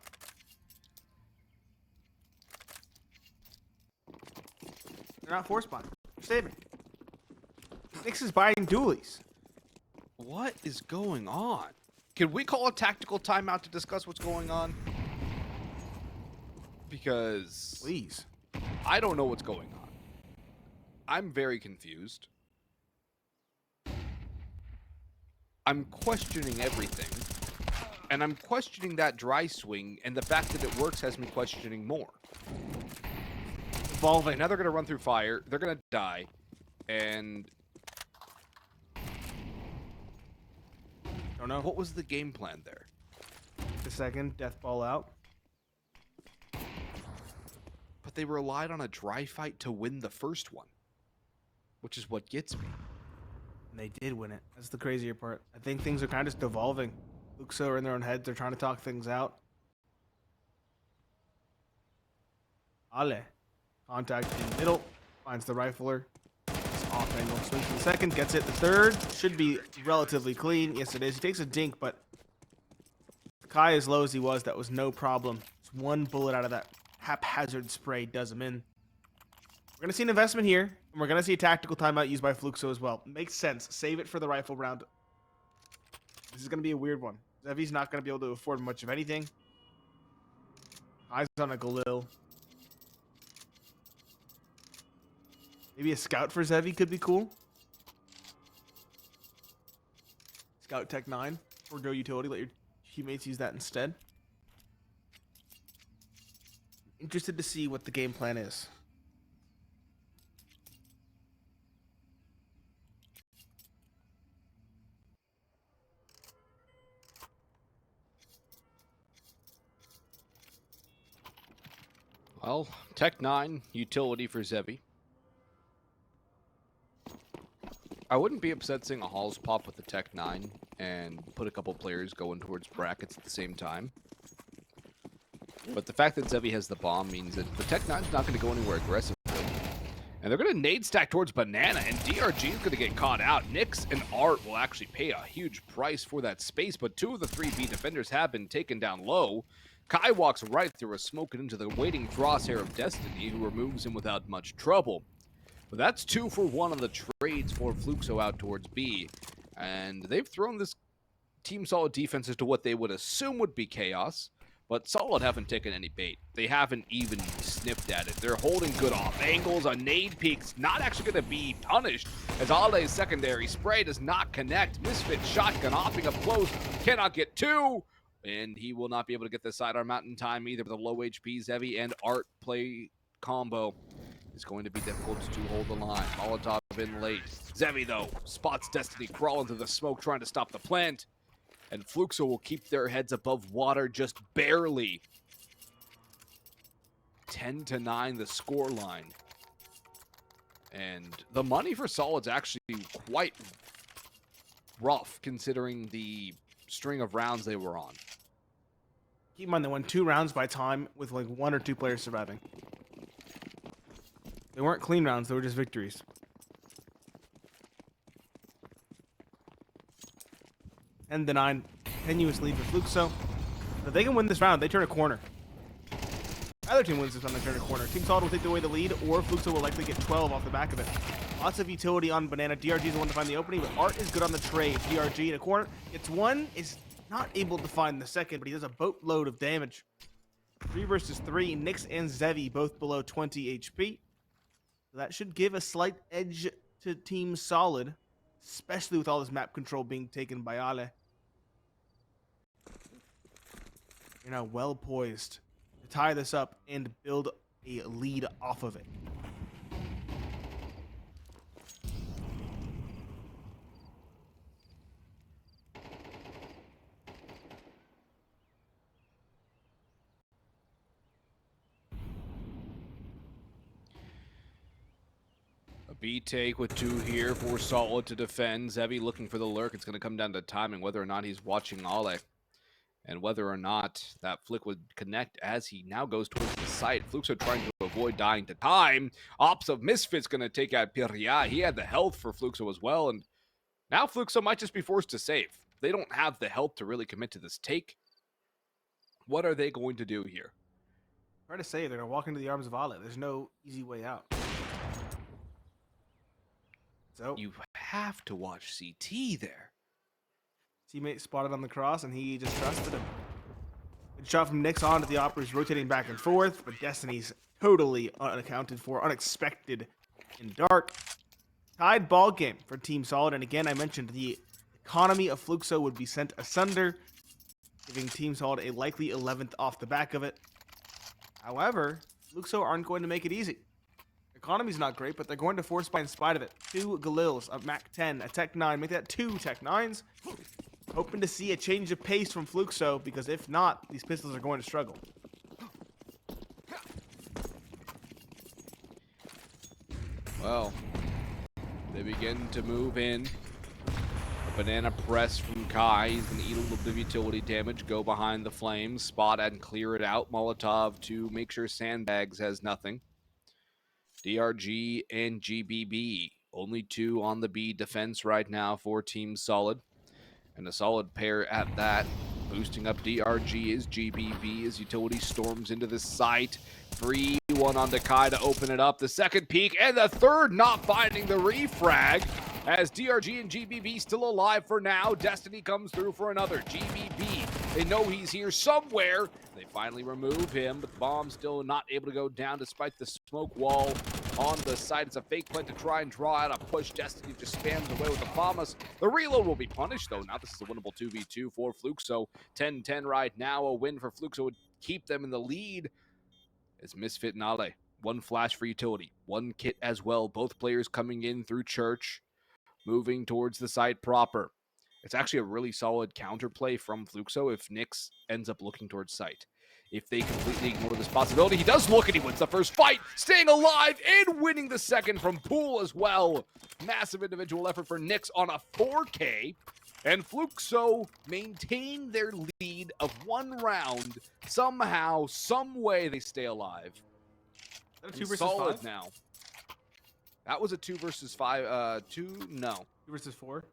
They're not force buying. They're saving. Nix is buying dualies. What is going on? Can we call a tactical timeout to discuss what's going on? Because Please. I don't know what's going on. I'm very confused. I'm questioning everything. And I'm questioning that dry swing, and the fact that it works has me questioning more. Evolving. Now they're going to run through fire. They're going to die. And Don't know. what was the game plan there? The second, death ball out. But they relied on a dry fight to win the first one, which is what gets me. And they did win it. That's the crazier part. I think things are kind of just devolving. Fluxo are in their own heads. They're trying to talk things out. Ale. Contact in the middle. Finds the rifler. It's off angle. Swings to the second. Gets it. The third should be relatively clean. Yes, it is. He takes a dink, but Kai, as low as he was, that was no problem. Just one bullet out of that haphazard spray does him in. We're going to see an investment here, and we're going to see a tactical timeout used by Fluxo as well. Makes sense. Save it for the rifle round. This is going to be a weird one. Zevi's not going to be able to afford much of anything. Eyes on a Galil. Maybe a scout for Zevi could be cool. Scout Tech 9 or go utility. Let your teammates use that instead. Interested to see what the game plan is. Well, Tech 9, utility for Zevi. I wouldn't be upset seeing a Halls pop with the Tech 9 and put a couple players going towards brackets at the same time. But the fact that Zevi has the bomb means that the Tech 9's not going to go anywhere aggressively. And they're going to nade stack towards Banana, and DRG is going to get caught out. Nix and Art will actually pay a huge price for that space, but 2 of the 3 B defenders have been taken down low. Kai walks right through a smoke and into the waiting crosshair of Destiny, who removes him without much trouble. But that's 2 for 1 on the trades for Fluxo out towards B. And they've thrown this Team Solid defense into what they would assume would be chaos. But Solid haven't taken any bait. They haven't even sniffed at it. They're holding good off angles. A nade peek's not actually going to be punished, as Ale's secondary spray does not connect. Misfit shotgun hopping up close. Cannot get 2. And he will not be able to get the sidearm out in time either. The low HP Zevi and Art play combo is going to be difficult to hold the line. Molotov molotov in late. Zevi, though, spots Destiny crawling through the smoke, trying to stop the plant. And Fluxo will keep their heads above water just barely. 10-9 the score line. And the money for Solid's actually quite rough, considering the string of rounds they were on. Keep in mind, they won 2 rounds by time with like 1 or 2 players surviving. They weren't clean rounds, they were just victories. And the 9 continuous lead for Fluxo. If they can win this round, they turn a corner. Either team wins this round, they turn a corner. Team Solid will take away the lead, or Fluxo will likely get 12 off the back of it. Lots of utility on Banana. DRG is the one to find the opening, but Art is good on the trade. DRG in a corner gets 1, is not able to find the second, but he does a boatload of damage. 3 versus 3. Nyx and Zevi both below 20 HP. So that should give a slight edge to Team Solid, especially with all this map control being taken by Ale. You're now well poised to tie this up and build a lead off of it. A B take with 2 here for Solid to defend. Zevi looking for the lurk. It's going to come down to timing, whether or not he's watching Ale. And whether or not that flick would connect as he now goes towards the site. Fluxo trying to avoid dying to time. Ops of Misfit's going to take out Piria. He had the health for Fluxo as well. And now Fluxo might just be forced to save. They don't have the health to really commit to this take. What are they going to do here? Hard to say. They're going to walk into the arms of Ale. There's no easy way out. So You have to watch CT there. teammate spotted on the cross, and he just trusted him. Good shot from Nyx onto the Opera. He's rotating back and forth, but Destiny's totally unaccounted for, unexpected in dark. Tied ball game for Team Solid, and again, I mentioned the economy of Fluxo would be sent asunder, giving Team Solid a likely 11th off the back of it. However, Fluxo aren't going to make it easy. Economy's not great, but they're going to force buy in spite of it. 2 Galils, a Mac 10, a Tech 9, make that 2 Tech 9s. Hoping to see a change of pace from Fluxo, because if not, these pistols are going to struggle. Well, they begin to move in. A banana press from Kai. He's going to eat a little bit of utility damage, go behind the flames, spot and clear it out. Molotov to make sure Sandbags has nothing. DRG and GBB, only 2 on the B defense right now for Team Solid. And a solid pair at that. Boosting up DRG is GBB as utility storms into the site. 3-1 onto Kai to open it up. The second peek and the third not finding the refrag. As DRG and GBB still alive for now. Destiny comes through for another. GBB, they know he's here somewhere. They finally remove him, but the bomb still not able to go down despite the smoke wall on the side. It's a fake plant to try and draw out a push. Destiny just spams away with the bombs. The reload will be punished, though. Now this is a winnable 2v2 for Fluxo. 10-10 right now. A win for Fluxo would keep them in the lead. As Misfit and Ale. 1 flash for utility. 1 kit as well. Both players coming in through church. Moving towards the site proper. It's actually a really solid counterplay from Fluxo if Nyx ends up looking towards site. If they completely ignore this possibility, he does look and he wins the first fight, staying alive and winning the second from Pool as well. Massive individual effort for Nyx on a 4K. And Fluxo maintain their lead of 1 round. Somehow, some way they stay alive. Is that a 2 versus Solid 5? now. That was a 2 versus 5. 2, no. 2 versus 4?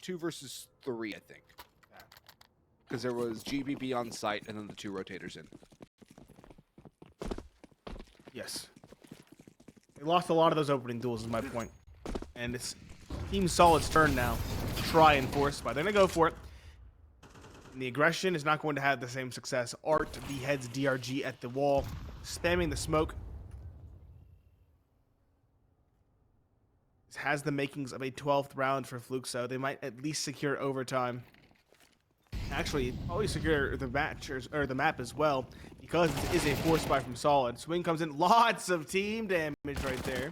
2 versus 3, I think. Because there was GBB on site and then the 2 rotators in. Yes. They lost a lot of those opening duels is my point. And it's Team Solid's turn now to try and force by. They're going to go for it. And the aggression is not going to have the same success. Art beheads DRG at the wall, spamming the smoke. This has the makings of a 12th round for Fluxo. They might at least secure overtime. Actually, probably secure the match or the map as well, because this is a force buy from Solid. Swing comes in, lots of team damage right there.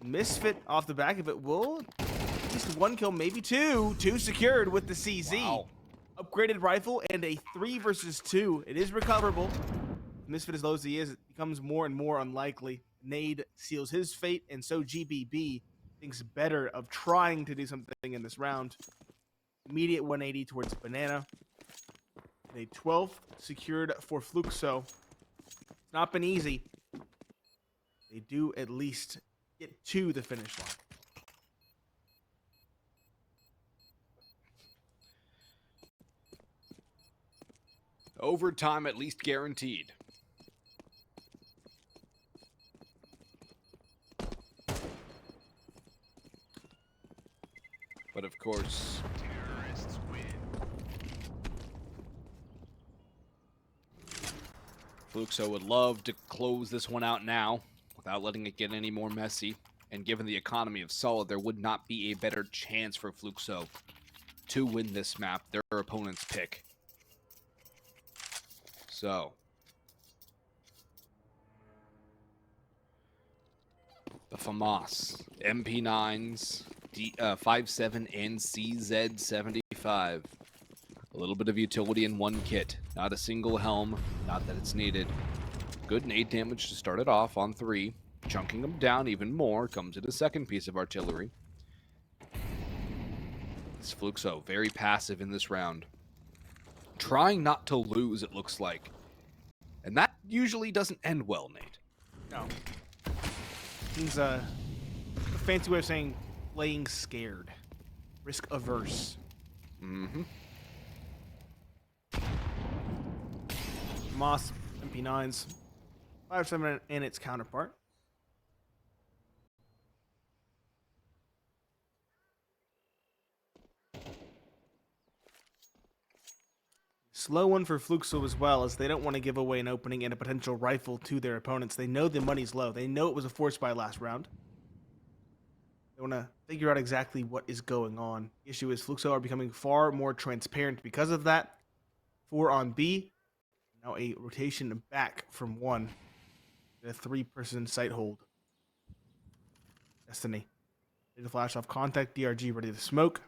Misfit off the back of it will at least one kill, maybe two. Two secured with the CZ. Wow. Upgraded rifle and a 3 versus 2. It is recoverable. Misfit as low as he is, it becomes more and more unlikely. Nade seals his fate, and so GBB thinks better of trying to do something in this round. Immediate 180 towards Banana. And a 12th secured for Fluxo. It's not been easy. They do at least get to the finish line. Overtime at least guaranteed. But of course, Terrorists win. Fluxo would love to close this one out now without letting it get any more messy. And given the economy of Solid, there would not be a better chance for Fluxo to win this map, their opponent's pick. So, the FAMAS MP9s, 57 and CZ75. A little bit of utility in one kit. Not a single helm, not that it's needed. Good nade damage to start it off on 3. Chunking them down even more comes in a second piece of artillery. This Fluxo, very passive in this round. Trying not to lose, it looks like. And that usually doesn't end well, Nate. No. He's a fancy way of saying playing scared. Risk averse. Mm-hmm. Moss MP9s. 5.7 and its counterpart. Slow one for Fluxo as well, as they don't want to give away an opening and a potential rifle to their opponents. They know the money's low. They know it was a force buy last round. They want to figure out exactly what is going on. The issue is Fluxo are becoming far more transparent because of that. 4 on B. Now a rotation back from 1. A 3-person sight hold. Destiny. Ready to flash off contact. DRG ready to smoke.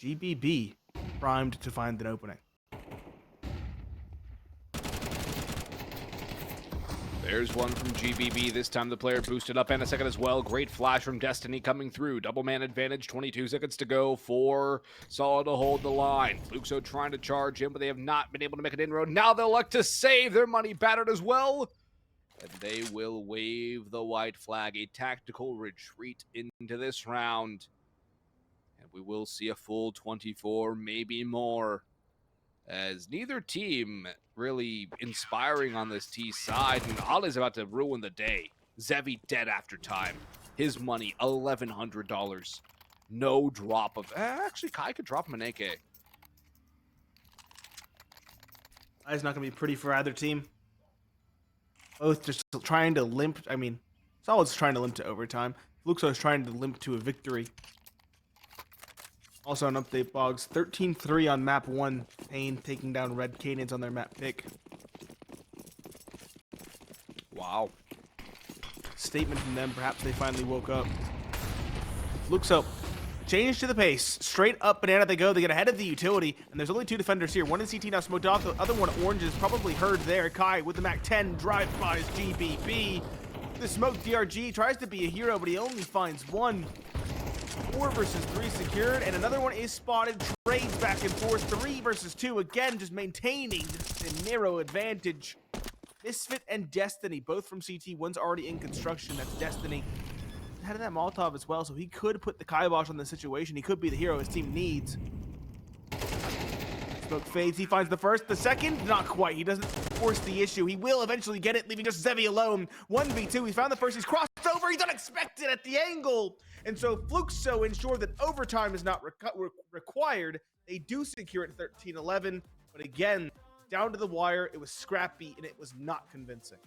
GBB primed to find an opening. There's one from GBB. This time the player boosted up and a second as well. Great flash from Destiny coming through. Double man advantage, 22 seconds to go for Solid to hold the line. Fluxo trying to charge in, but they have not been able to make an inroad. Now they'll look to save their money battered as well. And they will wave the white flag. A tactical retreat into this round. And we will see a full 24, maybe more. As neither team really inspiring on this T side, and Ollie's about to ruin the day. Zevi dead after time. His money, $1,100. No drop of... actually, Kai could drop him an AK. It's not going to be pretty for either team. Both just trying to limp. I mean, Solid's trying to limp to overtime. Fluxo is trying to limp to a victory. Also, an update, Boggs. 13-3 on map 1. Pain taking down Red Canids on their map pick. Wow. Statement from them. Perhaps they finally woke up. Fluxo. Change to the pace. Straight up Banana they go. They get ahead of the utility. And there's only 2 defenders here. One in CT now smoked off. The other one, Orange, is probably heard there. Kai with the Mac 10 drive-bys GBB. The smoke DRG tries to be a hero, but he only finds one. 4 versus 3 secured, and another one is spotted. Trades back and forth. 3 versus 2 again, just maintaining the narrow advantage. Misfit and Destiny, both from CT. One's already in construction. That's Destiny. Had that Molotov as well, so he could put the kibosh on the situation. He could be the hero his team needs. Smoke fades. He finds the first. The second, not quite. He doesn't force the issue. He will eventually get it, leaving just Zevi alone. 1v2. He found the first. He's crossed over. He's unexpected at the angle. And so Fluxo ensure that overtime is not required. They do secure it 13-11. But again, down to the wire. It was scrappy, and it was not convincing.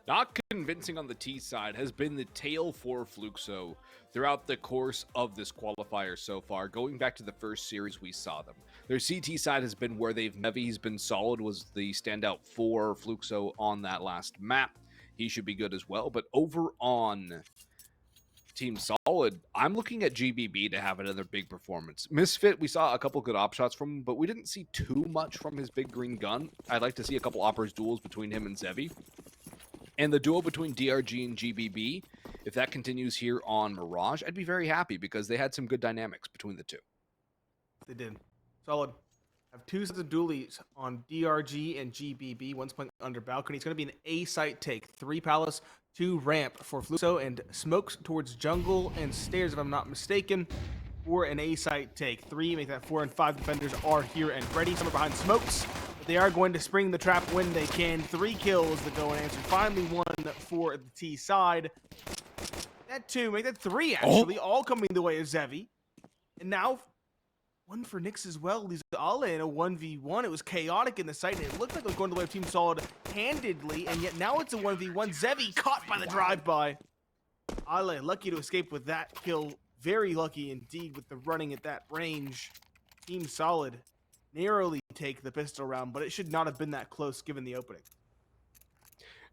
Not convincing on the T side has been the tale for Fluxo throughout the course of this qualifier so far. Going back to the first series, we saw them. Their CT side has been where Nevi's been solid, was the standout for Fluxo on that last map. He should be good as well. But over on Team Solid, I'm looking at GBB to have another big performance. Misfit, we saw a couple good op shots from him, but we didn't see too much from his big green gun. I'd like to see a couple oppers duels between him and Zevi. And the duel between DRG and GBB, if that continues here on Mirage, I'd be very happy because they had some good dynamics between the two. They did. Solid. Have two sets of dualies on DRG and GBB. One's playing under balcony. It's going to be an A site take. 3 palace, 2 ramp for Fluxo, and smokes towards jungle and stairs, if I'm not mistaken, for an A site take. 3, make that 4 and 5 defenders are here and ready. Some are behind smokes, but they are going to spring the trap when they can. 3 kills to go and answer. Finally, 1 for the T side. That 2, make that 3 actually, all coming the way of Zevi. And now 1 for Nyx as well. Leaves Ale in a 1v1. It was chaotic in the site, and it looked like it was going the way of Team Solid handedly, and yet now it's a 1v1. Zevi caught by the drive-by. Ale lucky to escape with that kill. Very lucky indeed with the running at that range. Team Solid narrowly take the pistol round, but it should not have been that close given the opening.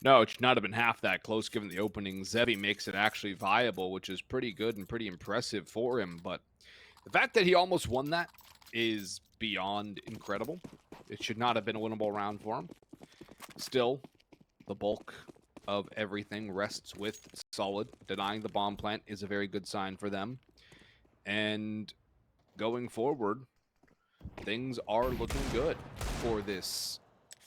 No, it should not have been half that close given the opening. Zevi makes it actually viable, which is pretty good and pretty impressive for him, but the fact that he almost won that is beyond incredible. It should not have been a winnable round for him. Still, the bulk of everything rests with Solid. Denying the bomb plant is a very good sign for them. And going forward, things are looking good for this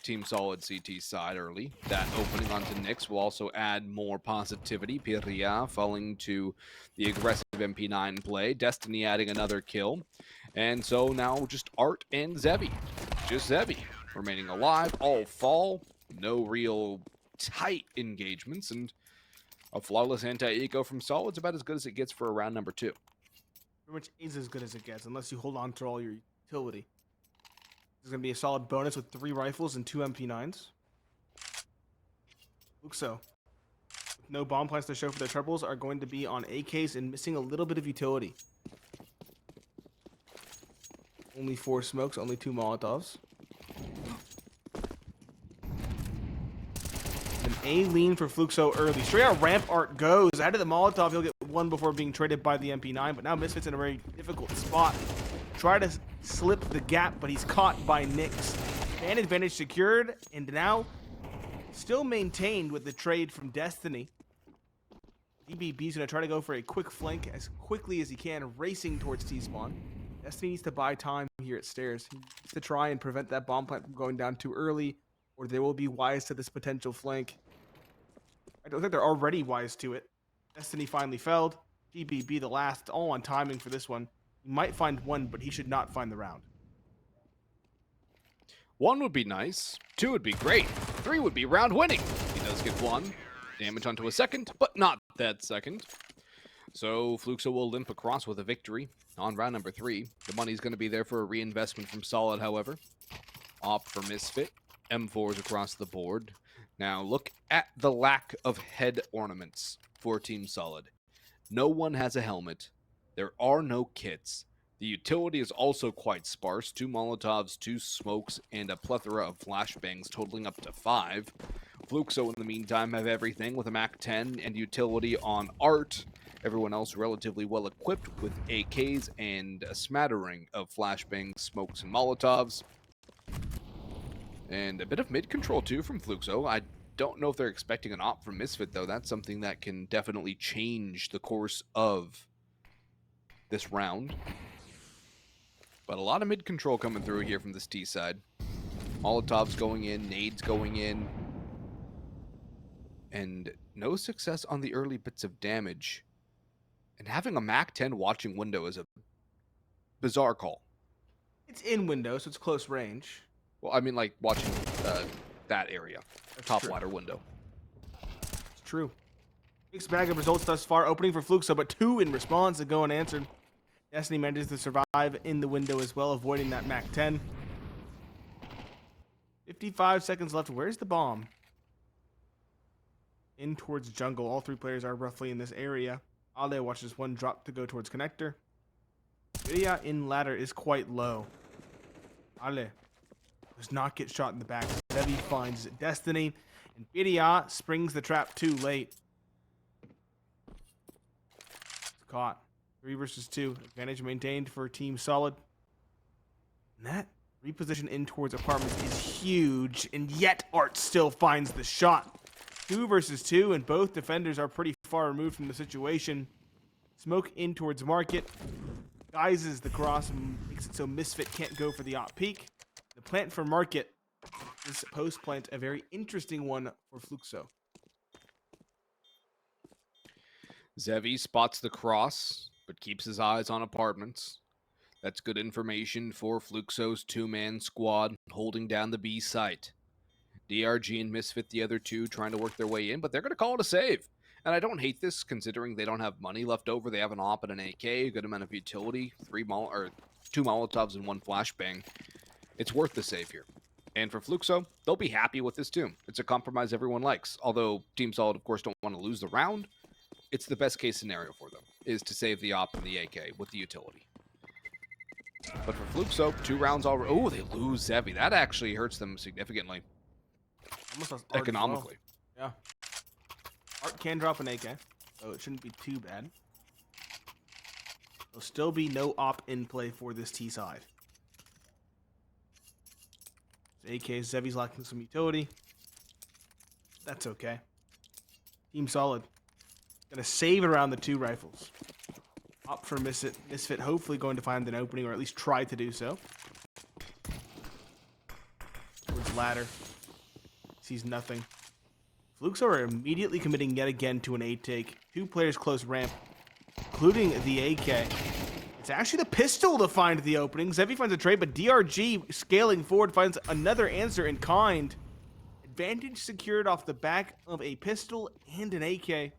Team Solid CT side early. That opening onto Nyx will also add more positivity. Piria falling to the aggressive MP9 play. Destiny adding another kill. And so now just Art and Zevi. Just Zevi remaining alive. All fall. No real tight engagements. And a flawless anti-eco from Solid's about as good as it gets for a round number 2. Pretty much is as good as it gets, unless you hold on to all your utility. There's going to be a solid bonus with 3 rifles and 2 MP9s. Fluxo, with no bomb plants to show for their troubles, are going to be on AKs and missing a little bit of utility. Only 4 smokes, only 2 Molotovs. An A lean for Fluxo early. Straight out ramp Art goes. Out of the Molotov, he'll get 1 before being traded by the MP9, but now Misfit's in a very difficult spot. Try to slip the gap, but he's caught by Nyx. Man advantage secured, and now still maintained with the trade from Destiny. DBB's going to try to go for a quick flank as quickly as he can, racing towards T-spawn. Destiny needs to buy time here at stairs. He needs to try and prevent that bomb plant from going down too early, or they will be wise to this potential flank. I don't think they're already wise to it. Destiny finally felled. DBB the last, all on timing for this one. He might find 1, but he should not find the round. 1 would be nice. 2 would be great. 3 would be round winning. He does get 1. Damage onto a second, but not that second. So Fluxo will limp across with a victory on round number 3. The money's going to be there for a reinvestment from Solid, however. Opt for Misfit. M4s across the board. Now look at the lack of head ornaments for Team Solid. No one has a helmet. There are no kits. The utility is also quite sparse. 2 Molotovs, 2 smokes, and a plethora of flashbangs totaling up to 5. Fluxo, in the meantime, have everything with a MAC-10 and utility on Art. Everyone else relatively well equipped with AKs and a smattering of flashbangs, smokes, and Molotovs. And a bit of mid-control, too, from Fluxo. I don't know if they're expecting an op from Misfit, though. That's something that can definitely change the course of this round. But a lot of mid-control coming through here from this T side. Molotovs going in, nades going in. And no success on the early bits of damage. And having a MAC-10 watching window is a bizarre call. It's in window, so it's close range. Well, I mean, like, watching that area. That's Top true. ladder window. It's true. Mixed bag of results thus far. Opening for Fluxo, but 2 in response to go unanswered. Destiny manages to survive in the window as well, avoiding that MAC-10. 55 seconds left. Where's the bomb? In towards jungle. All 3 players are roughly in this area. Ale watches 1 drop to go towards connector. Vidya in ladder is quite low. Ale does not get shot in the back. Zevi finds Destiny, and Vidya springs the trap too late. caught. 3 versus 2. Advantage maintained for Team Solid. And that reposition in towards apartments is huge, and yet Art still finds the shot. 2 versus 2, and both defenders are pretty far removed from the situation. Smoke in towards Market. Guises the cross and makes it so Misfit can't go for the op peak. The plant for Market. This post plant, a very interesting one for Fluxo. Zevi spots the cross, but keeps his eyes on apartments. That's good information for Fluxo's 2-man squad holding down the B site. DRG and Misfit, the other two, trying to work their way in, but they're going to call it a save. And I don't hate this, considering they don't have money left over. They have an AWP and an AK, a good amount of utility, 2 Molotovs and 1 flashbang. It's worth the save here. And for Fluxo, they'll be happy with this too. It's a compromise everyone likes. Although Team Solid, of course, don't want to lose the round. It's the best case scenario for them, is to save the AWP and the AK with the utility. But for Fluxo, 2 rounds already. Oh, they lose Zevi. That actually hurts them significantly. Almost lost Art Economically. as well. Yeah. Art can drop an AK, so it shouldn't be too bad. There'll still be no op in play for this T side. AK, Zevi's lacking some utility. That's okay. Team Solid. Gonna save around the 2 rifles. Op for Misfit, hopefully going to find an opening, or at least try to do so. Towards ladder. Sees nothing. Fluxo are immediately committing yet again to an A take. 2 players close ramp, including the AK. It's actually the pistol to find the opening. Zevi finds a trade, but DRG scaling forward finds another answer in kind. Advantage secured off the back of a pistol and an AK.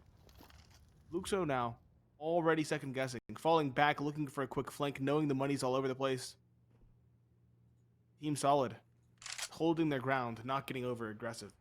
Fluxo now already second guessing, falling back, looking for a quick flank, knowing the money's all over the place. Team Solid holding their ground, not getting over aggressive.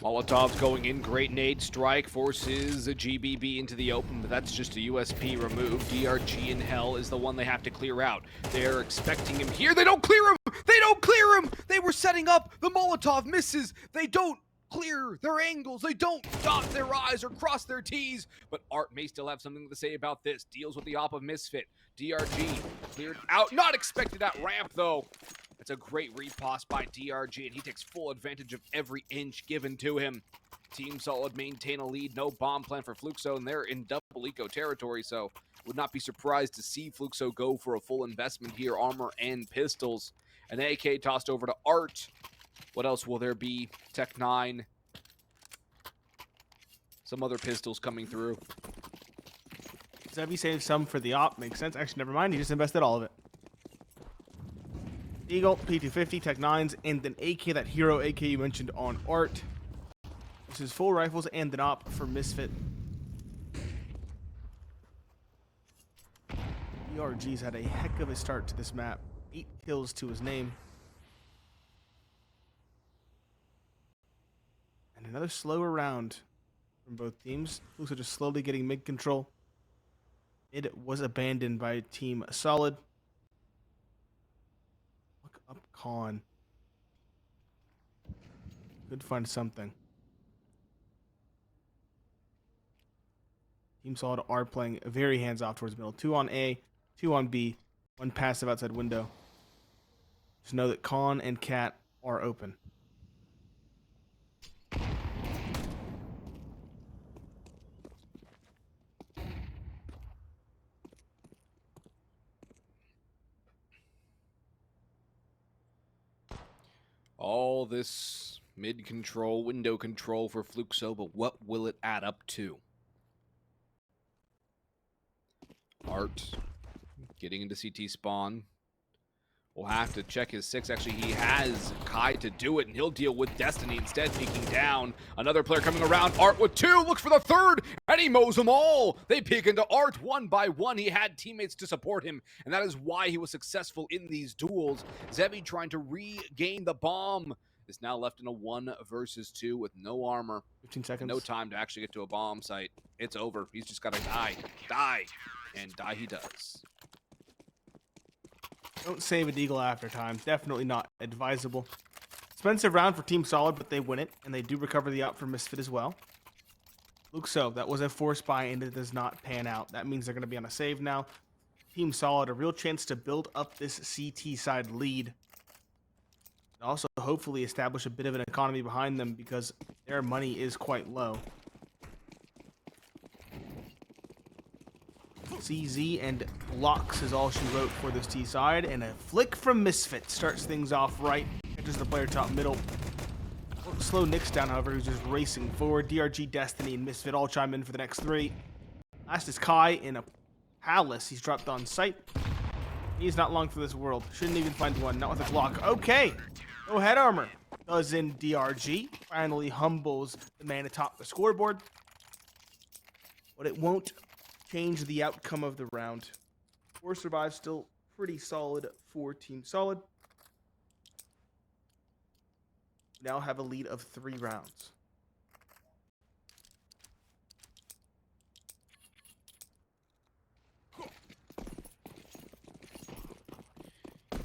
Molotov's going in, great nade strike, forces a GBB into the open, but that's just a USP removed. DRG in hell is the one they have to clear out. They're expecting him here. They don't clear him! They don't clear him! They were setting up. The Molotov misses. They don't clear their angles. They don't dot their I's or cross their T's. But Art may still have something to say about this. Deals with the op of Misfit. DRG cleared out. Not expected at ramp, though. It's a great repost by DRG, and he takes full advantage of every inch given to him. Team Solid maintain a lead, no bomb plan for Fluxo, and they're in double eco territory, so would not be surprised to see Fluxo go for a full investment here, armor and pistols. An AK tossed over to Art. What else will there be? Tech 9. Some other pistols coming through. Zevi saved some for the op, makes sense. Actually, never mind, he just invested all of it. Eagle, P250, Tech 9s, and an AK, that hero AK you mentioned on Art. This is full rifles and an op for Misfit. DRG's had a heck of a start to this map. 8 kills to his name. And another slower round from both teams. Fluxo just slowly getting mid control. It was abandoned by Team Solid. Look up Khan. Could find something. Team Solid are playing very hands off towards the middle. 2 on A, 2 on B, 1 passive outside window. Just know that Khan and Cat are open. All this mid control, window control for Fluxo, but what will it add up to? Art getting into CT spawn. We'll have to check his 6. Actually, he has Kai to do it, and he'll deal with Destiny instead, peeking down. Another player coming around. Art with 2, looks for the 3rd, and he mows them all. They peek into Art one by one. He had teammates to support him, and that is why he was successful in these duels. Zevi trying to regain the bomb. is now left in a 1 versus 2 with no armor, 15 seconds. no time to actually get to a bomb site. It's over. He's just got to die, and die he does. Don't save a deagle after time. Definitely not advisable. Expensive round for Team Solid, but they win it, and they do recover the out for Misfit as well. Fluxo, that was a force buy, and it does not pan out. That means they're going to be on a save now. Team Solid, a real chance to build up this CT side lead. And also, hopefully, establish a bit of an economy behind them because their money is quite low. CZ and Locks is all she wrote for this T side, and a flick from Misfit starts things off right. Enters the player top middle. Won't slow Nyx down, however, who's just racing forward. DRG, Destiny, and Misfit all chime in for the next 3. Last is Kai in a palace. He's dropped on site. He's not long for this world. Shouldn't even find one. Not with a Glock. Okay. No head armor. Does in DRG. Finally humbles the man atop the scoreboard. But it won't change the outcome of the round. 4 survives, still pretty solid for Team Solid. Now have a lead of 3 rounds.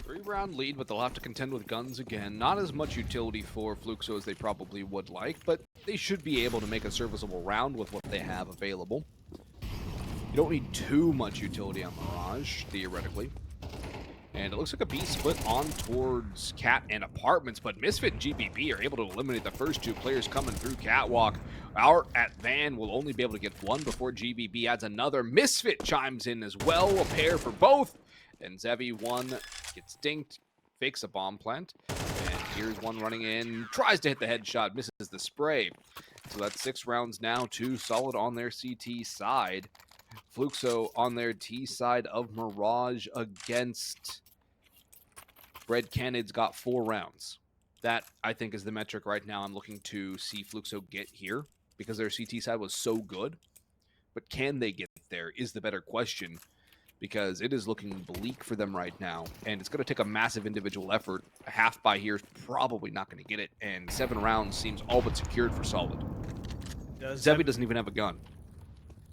Three-round lead, but they'll have to contend with guns again. Not as much utility for Fluxo as they probably would like, but they should be able to make a serviceable round with what they have available. You don't need too much utility on Mirage, theoretically. And it looks like a B split on towards Cat and Apartments, but Misfit and GBB are able to eliminate the first 2 players coming through Catwalk. Art at Van will only be able to get 1 before GBB adds another. Misfit chimes in as well, a pair for both. And Zevi 1 gets dinked, fakes a bomb plant. And here's one running in, tries to hit the headshot, misses the spray. So that's 6 rounds now, 2 Solid on their CT side. Fluxo on their T side of Mirage against Red Canids got 4 rounds. That, I think, is the metric right now I'm looking to see Fluxo get here because their CT side was so good. But can they get there is the better question because it is looking bleak for them right now. And it's going to take a massive individual effort. A half buy here is probably not going to get it. And 7 rounds seems all but secured for Solid. Zevi doesn't even have a gun.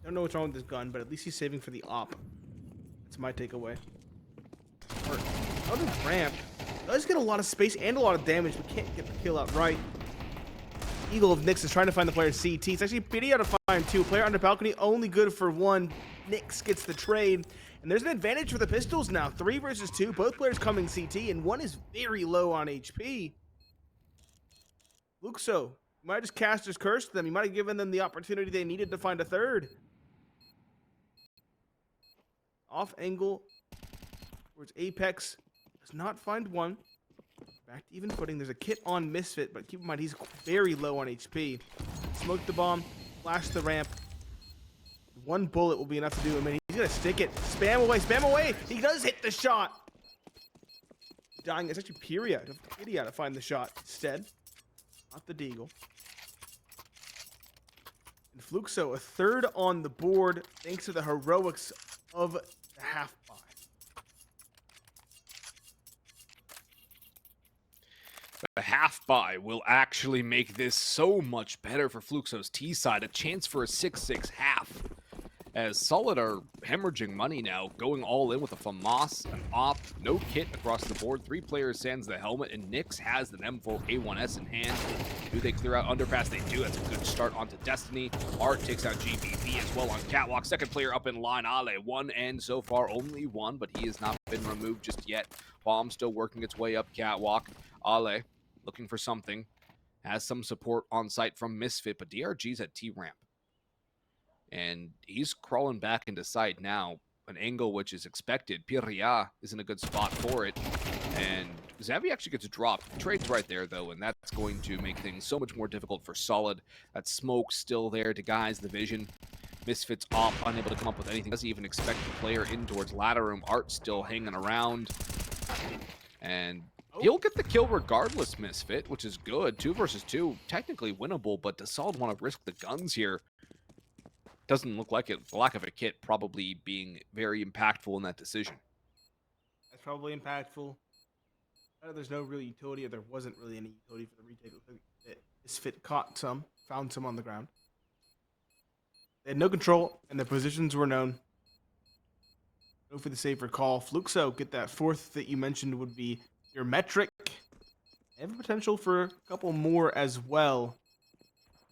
I don't know what's wrong with this gun, but at least he's saving for the op. That's my takeaway. Out of ramp. Does get a lot of space and a lot of damage, but can't get the kill outright. Eagle of Nyx is trying to find the player CT. It's actually pity out of find 2. Player under balcony, only good for 1. Nyx gets the trade. And there's an advantage for the pistols now. 3 versus 2. Both players coming CT, and 1 is very low on HP. Fluxo might have just cast his curse to them. He might have given them the opportunity they needed to find a 3rd. Off angle towards Apex. Does not find 1. Back to even footing. There's a kit on Misfit, but keep in mind he's very low on HP. Smoke the bomb. Flash the ramp. 1 bullet will be enough to do him, and he's going to stick it. Spam away. Spam away. He does hit the shot. Dying. It's actually Pyria to find the shot instead. Not the Deagle. And Fluxo, a 3rd on the board, thanks to the heroics of the half buy. The half buy will actually make this so much better for Fluxo's T side. A chance for a 6-6 half. As Solid are hemorrhaging money now, going all in with a FAMAS, an op, no kit across the board. 3 players sans the helmet, and Nyx has an M4A1S in hand. Do they clear out Underpass? They do. That's a good start onto Destiny. Art takes out GBB as well on Catwalk. 2nd player up in line, Ale. 1 and so far only 1, but he has not been removed just yet. Bomb still working its way up Catwalk. Ale looking for something. Has some support on site from Misfit, but DRG's at T-Ramp. And he's crawling back into sight now, an angle which is expected. Pyria is in a good spot for it, and Zevi actually gets dropped. Trade's right there, though, and that's going to make things so much more difficult for Solid. That smoke's still there to guise the vision. Misfit's off, unable to come up with anything. Doesn't even expect the player in towards ladder room. Art still hanging around, and he'll get the kill regardless, Misfit, which is good. 2 versus 2, technically winnable, but does Solid want to risk the guns here? Doesn't look like it. The lack of a kit probably being very impactful in that decision. That's probably impactful. There's no real utility, or there wasn't really any utility for the retake. Misfit caught some, found some on the ground. They had no control, and their positions were known. Go for the safer call. Fluxo, get that fourth that you mentioned would be your metric. They have a potential for a couple more as well,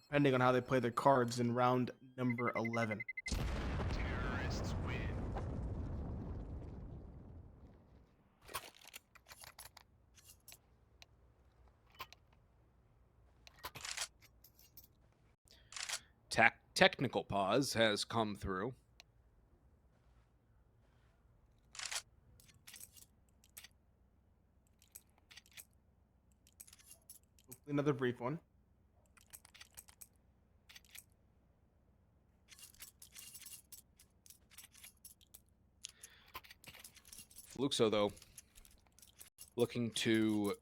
depending on how they play their cards in round number 11. Terrorists win. Technical pause has come through. Another brief one. Fluxo, though, looking to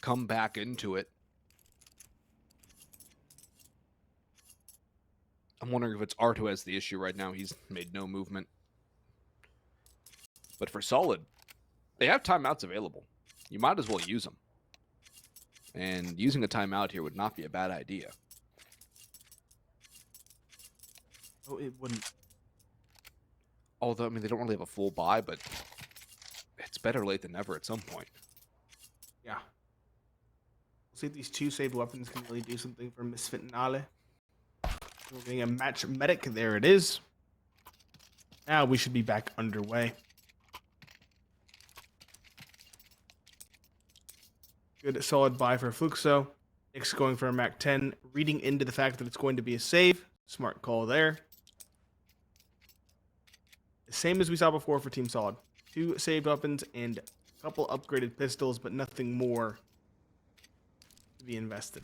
come back into it. I'm wondering if it's Art who has the issue right now. He's made no movement. But for Solid, they have timeouts available. You might as well use them. And using a timeout here would not be a bad idea. Oh, it wouldn't. Although, I mean, they don't really have a full buy, but it's better late than never at some point. Yeah. We'll see if these two saved weapons can really do something for Misfit and Ale. We're getting a match medic. There it is. Now we should be back underway. Good solid buy for Fluxo. Nick's going for a Mac 10, reading into the fact that it's going to be a save. Smart call there. The same as we saw before for Team Solid. 2 saved weapons and a couple upgraded pistols, but nothing more to be invested.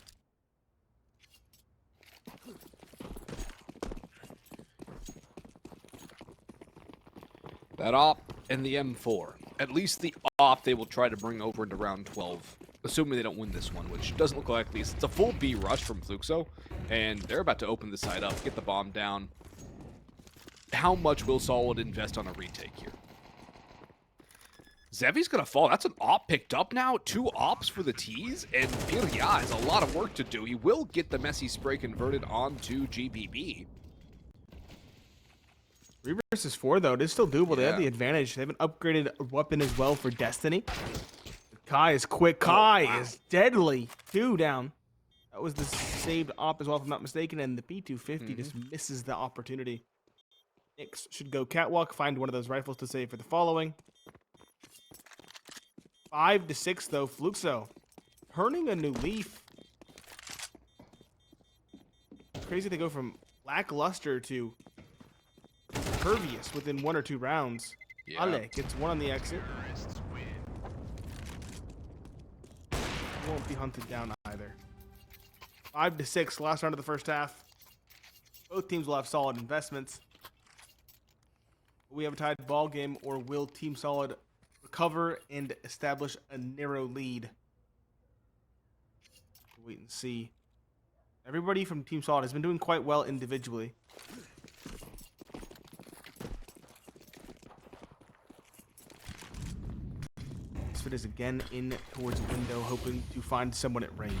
That op and the M4. At least the op they will try to bring over into round 12. Assuming they don't win this one, which doesn't look likely. It's a full B rush from Fluxo, and they're about to open the side up, get the bomb down. How much will Solid invest on a retake here? Zevi's going to fall. That's an op picked up now. 2 ops for the T's, and Virya has a lot of work to do. He will get the messy spray converted onto GBB. 3 versus 4, though. It is still doable. They Yeah. have the advantage. They have an upgraded weapon as well for Destiny. Kai is quick. Kai is deadly. 2 down. That was the saved op as well, if I'm not mistaken, and the P250 just misses the opportunity. Nix should go catwalk, find one of those rifles to save for the following. 5 to 6, though. Fluxo turning a new leaf. Crazy they go from lackluster to pervious within 1 or 2 rounds. Yeah. Ale gets 1 on the exit. Won't be hunted down either. 5 to 6, last round of the first half. Both teams will have solid investments. We have a tied ball game, or will Team Solid recover and establish a narrow lead? We'll wait and see. Everybody from Team Solid has been doing quite well individually. Misfit is again in towards the window, hoping to find someone at range.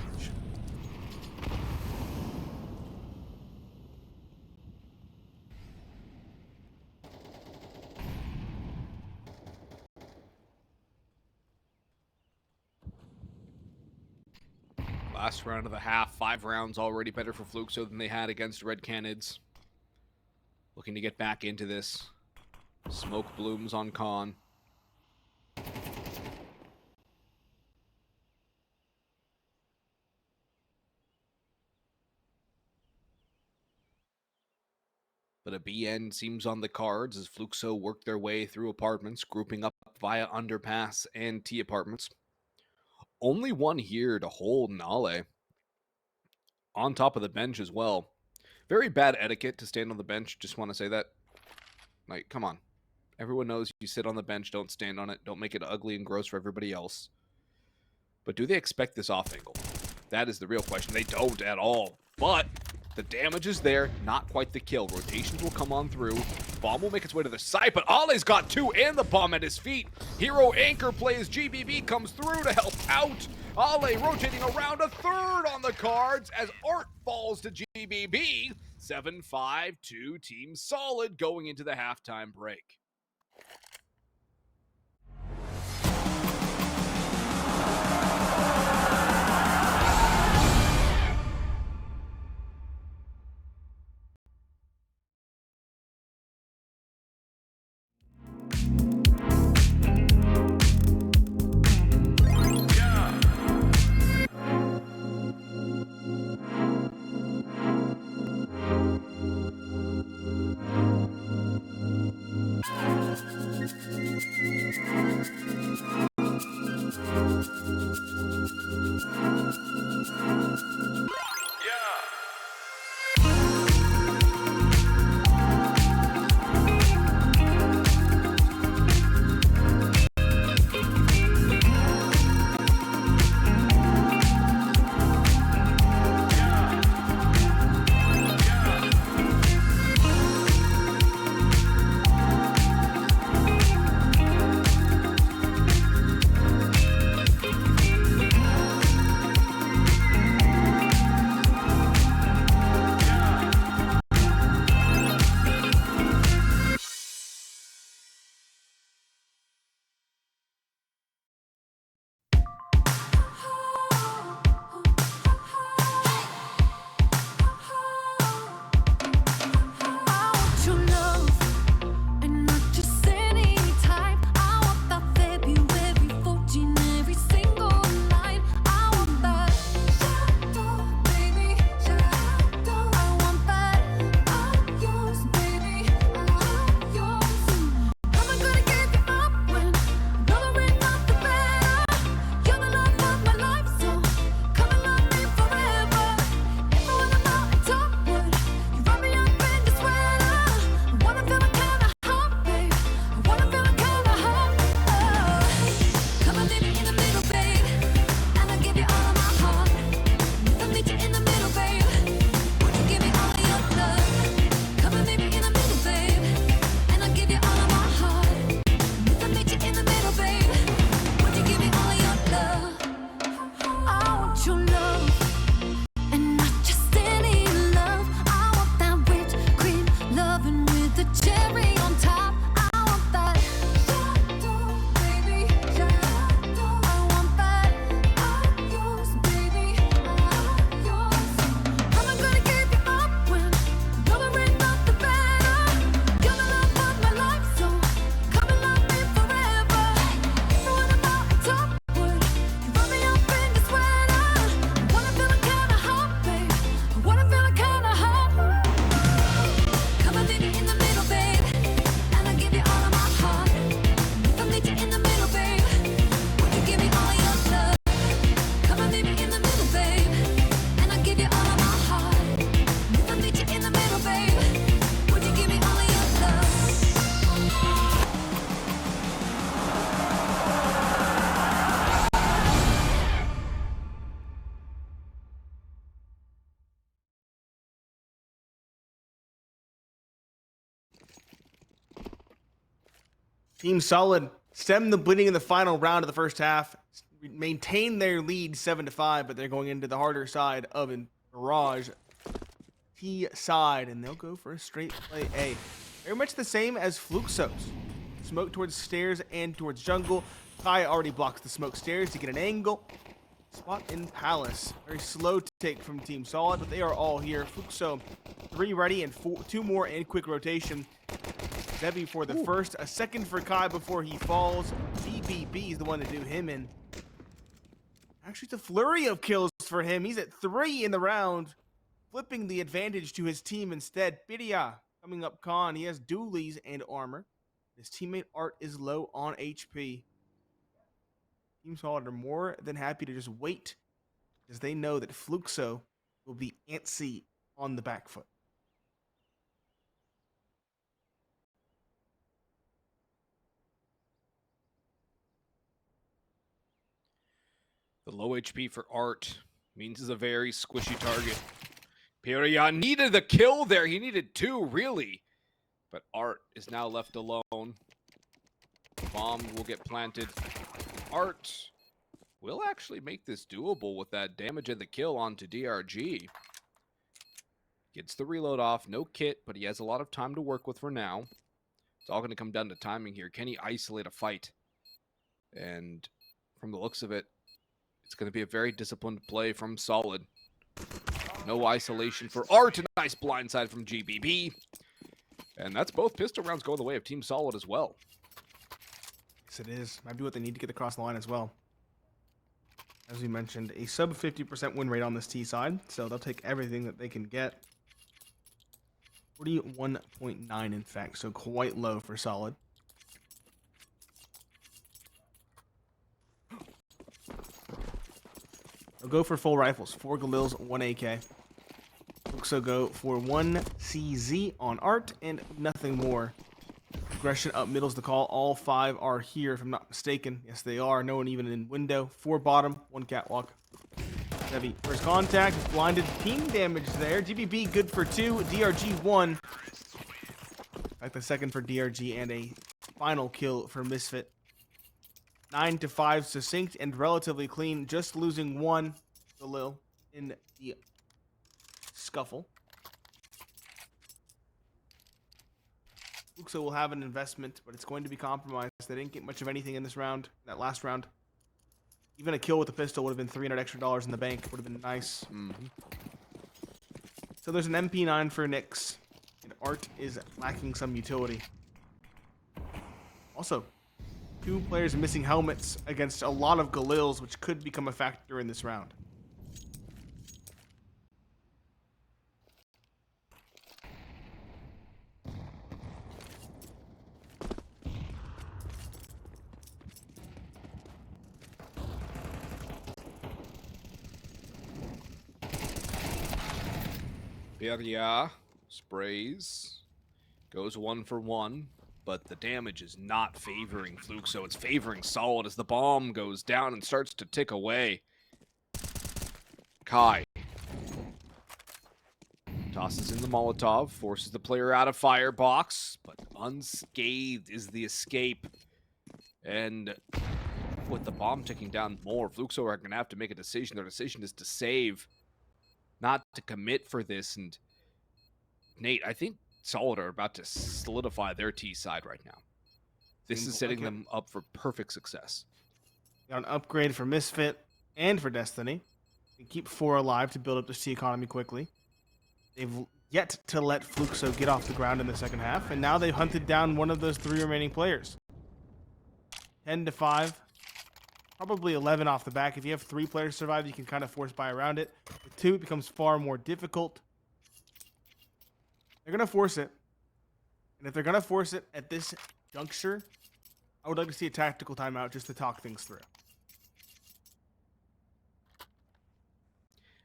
Last round of the half, 5 rounds already better for Fluxo than they had against Red Canids. Looking to get back into this. Smoke blooms on Khan. But a BN seems on the cards as Fluxo work their way through apartments, grouping up via underpass and T apartments. Only one here to hold Nale. On top of the bench as well. Very bad etiquette to stand on the bench. Just want to say that. Like, come on. Everyone knows you sit on the bench, don't stand on it. Don't make it ugly and gross for everybody else. But do they expect this off angle? That is the real question. They don't at all. But The damage is there, not quite the kill. Rotations will come on through. Bomb will make its way to the site, but Ollie's got two and the bomb at his feet. Hero anchor plays, GBB comes through to help out. Ollie rotating around, a third on the cards as Art falls to GBB. 7-5 to Team Solid going into the halftime break. Team Solid stem the bleeding in the final round of the first half, maintain their lead 7-5, but they're going into the harder side of Mirage T side, and they'll go for a straight play A. Very much the same as Fluxo's. Smoke towards stairs and towards jungle. Kai already blocks the smoke stairs to get an angle. Spot in Palace. Very slow take from Team Solid, but they are all here. Fluxo, 3 ready and 2 more in quick rotation. Zebi for the first, a second for Kai before he falls. GBB is the one to do him in. Actually, it's a flurry of kills for him. He's at 3 in the round, flipping the advantage to his team instead. Bidia coming up Khan. He has dualies and armor. His teammate Art is low on HP. Team Solid are more than happy to just wait, as they know that Fluxo will be antsy on the back foot. The low HP for Art means it's a very squishy target. Piria needed the kill there. He needed 2, really. But Art is now left alone. Bomb will get planted. Art will actually make this doable with that damage and the kill onto DRG. Gets the reload off. No kit, but he has a lot of time to work with for now. It's all going to come down to timing here. Can he isolate a fight? And from the looks of it, it's going to be a very disciplined play from Solid. No isolation for Art. A nice blindside from GBB. And that's both pistol rounds going the way of Team Solid as well. Yes, it is. Might be what they need to get across the line as well. As we mentioned, a sub 50% win rate on this T side, so they'll take everything that they can get. 41.9 in fact, so quite low for Solid. They'll go for full rifles, 4 Galils, 1 AK. Fluxo go for 1 CZ on Art and nothing more. Aggression up middle's the call. All 5 are here, if I'm not mistaken. Yes, they are. No one even in window. 4 bottom, 1 catwalk. Heavy first contact, blinded, ping damage there. GBB good for 2, DRG 1. Like the second for DRG and a final kill for Misfit. 9-5 succinct and relatively clean, just losing 1 Galil in the scuffle. Fluxo will have an investment, but it's going to be compromised. They didn't get much of anything in this round, that last round. Even a kill with a pistol would have been $300 extra in the bank. Would have been nice. So there's an MP9 for Nyx, and Art is lacking some utility. Also, 2 players missing helmets against a lot of Galils, which could become a factor in this round. Piria sprays, goes 1 for 1, but the damage is not favoring Fluxo. It's favoring Solid as the bomb goes down and starts to tick away. Kai tosses in the Molotov, forces the player out of firebox, but unscathed is the escape. And with the bomb ticking down more, Fluxo are going to have to make a decision. Their decision is to save, not to commit for this. And Nate, I think Solid are about to solidify their T side right now. This is setting them up for perfect success. Got an upgrade for Misfit and for Destiny. They keep 4 alive to build up this T economy quickly. They've yet to let Fluxo get off the ground in the second half, and now they've hunted down one of those 3 remaining players. 10-5. Probably 11 off the back. If you have 3 players survive, you can kind of force buy around it. With 2, it becomes far more difficult. They're going to force it. And if they're going to force it at this juncture, I would like to see a tactical timeout just to talk things through.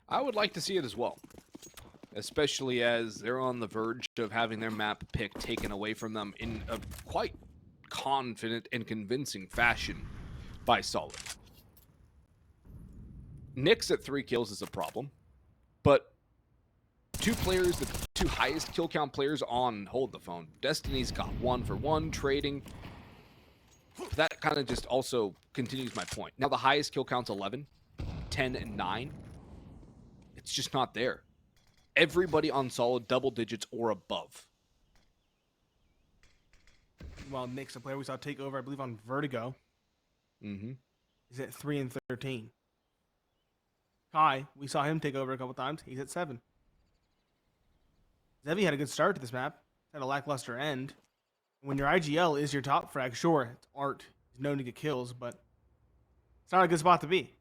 I would like to see it as well, especially as they're on the verge of having their map pick taken away from them in a quite confident and convincing fashion by Solid. Nyx at 3 kills is a problem, but 2 players, the 2 highest kill count players on Hold the Phone. Destiny's got 1 for 1 trading. That kind of just also continues my point. Now the highest kill count's 11, 10, and 9. It's just not there. Everybody on Solid double digits or above. While Nyx, a player we saw take over, I believe, on Vertigo, is at 3 and 13. Kai, we saw him take over a couple times. He's at 7. Zevi had a good start to this map. Had a lackluster end. When your IGL is your top frag, sure, it's Art. He's known to get kills, but it's not a good spot to be.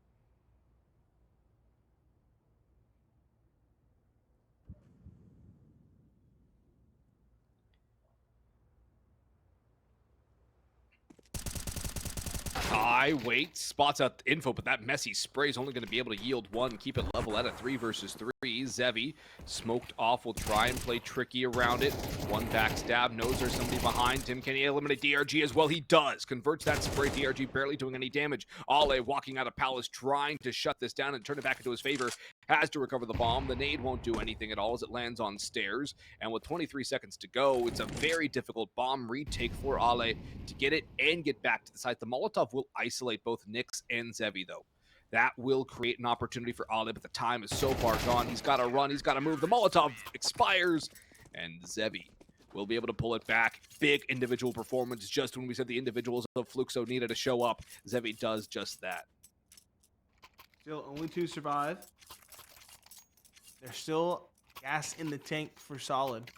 Kai waits, spots out the info, but that messy spray is only going to be able to yield 1, keep it level at a 3 versus 3. Zevi, smoked off, will try and play tricky around it. 1 backstab, knows there's somebody behind him. Can he eliminate DRG as well? He does. Converts that spray, DRG barely doing any damage. Ale walking out of Palace, trying to shut this down and turn it back into his favor. has to recover the bomb. The nade won't do anything at all as it lands on stairs. And with 23 seconds to go, it's a very difficult bomb retake for Ale to get it and get back to the site. The Molotov will isolate both Nyx and Zevi, though. That will create an opportunity for Ale, but the time is so far gone. He's got to run. He's got to move. The Molotov expires, and Zevi will be able to pull it back. Big individual performance. Just when we said the individuals of Fluxo needed to show up, Zevi does just that. Still only 2 survive. There's still gas in the tank for Solid.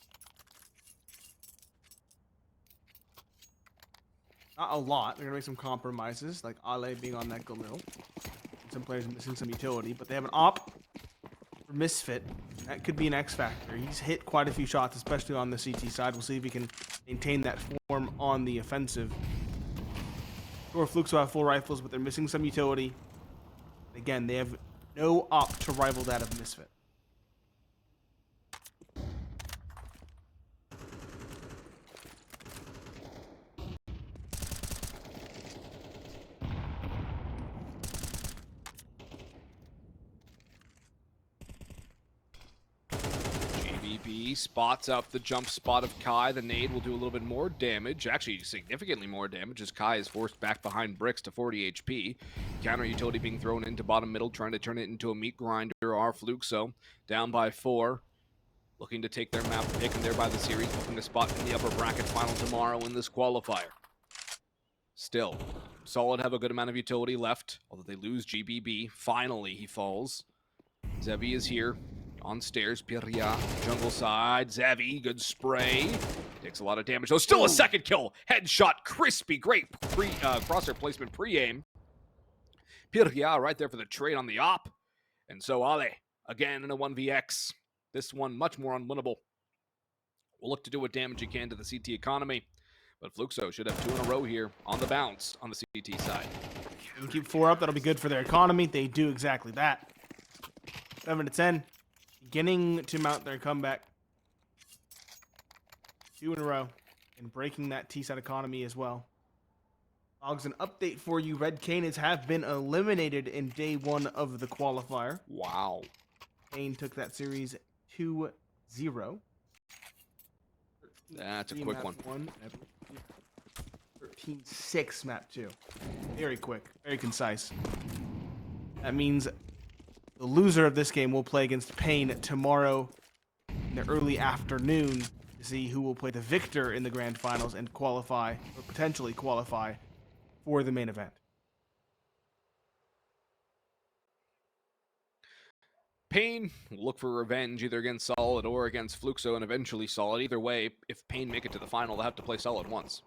Not a lot. They're going to make some compromises, like Ale being on that go middle. Some players missing some utility, but they have an op for Misfit. That could be an X factor. He's hit quite a few shots, especially on the CT side. We'll see if he can maintain that form on the offensive. Sure, Fluxo have full rifles, but they're missing some utility. Again, they have no op to rival that of Misfit. GBB spots out the jump spot of Kai. The nade will do a little bit more damage, actually significantly more damage, as Kai is forced back behind bricks to 40 HP. Counter utility being thrown into bottom middle, trying to turn it into a meat grinder. Are Fluxo down by 4, looking to take their map pick, and thereby the series, looking to spot in the upper bracket final tomorrow in this qualifier. Still, Solid have a good amount of utility left, although they lose GBB. Finally, he falls. Zevi is here. On stairs, Piria, jungle side, Zevi, good spray. Takes a lot of damage, though. Still a second kill. Headshot, crispy, great crosshair placement, pre-aim. Piria right there for the trade on the op. And so Ale, again in a 1vx. This one much more unwinnable. We'll look to do what damage he can to the CT economy. But Fluxo should have 2 in a row here on the bounce on the CT side. You can keep 4 up, that'll be good for their economy. They do exactly that. 7 to 10. Beginning to mount their comeback. 2 in a row. And breaking that T-side economy as well. Logs, an update for you. Red Canids have been eliminated in day 1 of the qualifier. Wow. Kane took that series 2-0. That's a quick one. 13-6 map 2. Very quick, very concise. That means the loser of this game will play against Pain tomorrow in the early afternoon to see who will play the victor in the grand finals and qualify, or potentially qualify, for the main event. Pain will look for revenge either against Solid or against Fluxo, and eventually Solid. Either way, if Pain make it to the final, they'll have to play Solid once.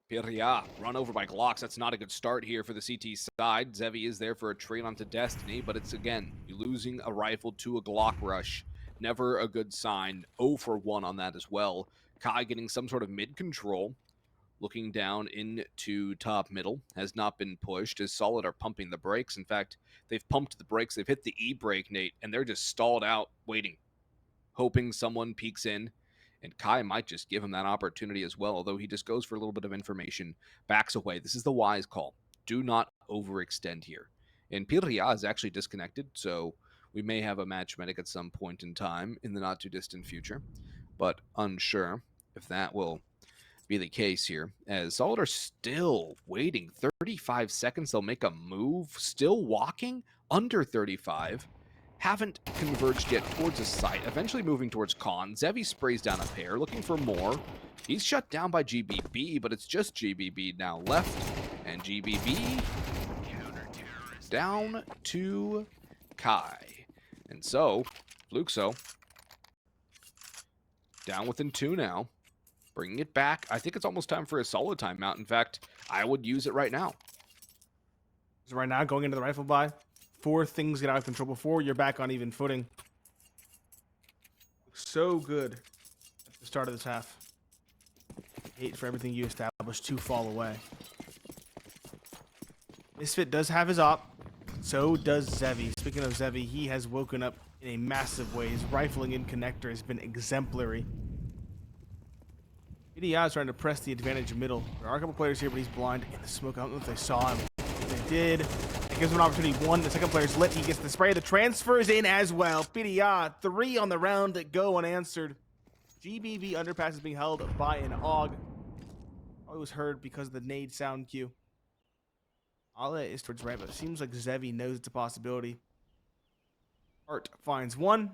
Piria, run over by Glocks. That's not a good start here for the CT side. Zevi is there for a trade onto Destiny, but it's, again, you losing a rifle to a Glock rush. Never a good sign. 0 for 1 on that as well. Kai getting some sort of mid-control. Looking down into top middle. Has not been pushed, as Solid are pumping the brakes. In fact, they've pumped the brakes. They've hit the E-brake, Nate, and they're just stalled out, waiting. Hoping someone peeks in. And Kai might just give him that opportunity as well, although he just goes for a little bit of information, backs away. This is the wise call. Do not overextend here. And Piria is actually disconnected, so we may have a match medic at some point in time in the not-too-distant future, but unsure if that will be the case here, as Solid are still waiting. 35 seconds, they'll make a move. Still walking, under 35. Haven't converged yet towards a site, eventually moving towards Con. Zevi sprays down a pair, looking for more. He's shut down by GBB, but it's just GBB now left. And GBB down to Kai. And so, Fluxo down within 2 now. Bringing it back. I think it's almost time for a Solid timeout. In fact, I would use it right now. So right now, going into the rifle buy, 4 things get out of control before you're back on even footing. So good at the start of this half. Hate for everything you established to fall away. Misfit does have his op. So does Zevi. Speaking of Zevi, he has woken up in a massive way. His rifling in connector has been exemplary. EDI is trying to press the advantage middle. There are a couple players here, but he's blind in the smoke. I don't know if they saw him. If they did, they gives him an opportunity. One, the second player's lit. He gets the spray. The transfers in as well. PDA, 3 on the round that go unanswered. GBV underpass is being held by an AUG. Oh, it was heard because of the nade sound cue. Ale is towards right, but it seems like Zevi knows it's a possibility. Art finds one.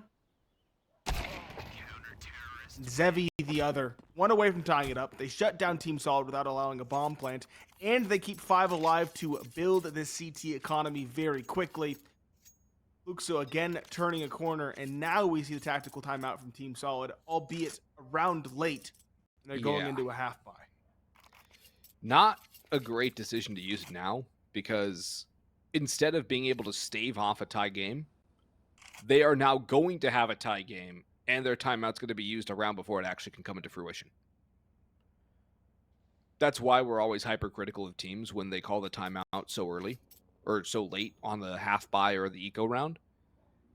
Zevi the other. One away from tying it up. They shut down Team Solid without allowing a bomb plant, and they keep 5 alive to build this CT economy very quickly. Fluxo again turning a corner, and now we see the tactical timeout from Team Solid, albeit around late, and they're going into a half buy. Not a great decision to use now, because instead of being able to stave off a tie game, they are now going to have a tie game, and their timeout's going to be used around before it actually can come into fruition. That's why we're always hypercritical of teams when they call the timeout so early, or so late on the half buy or the eco round,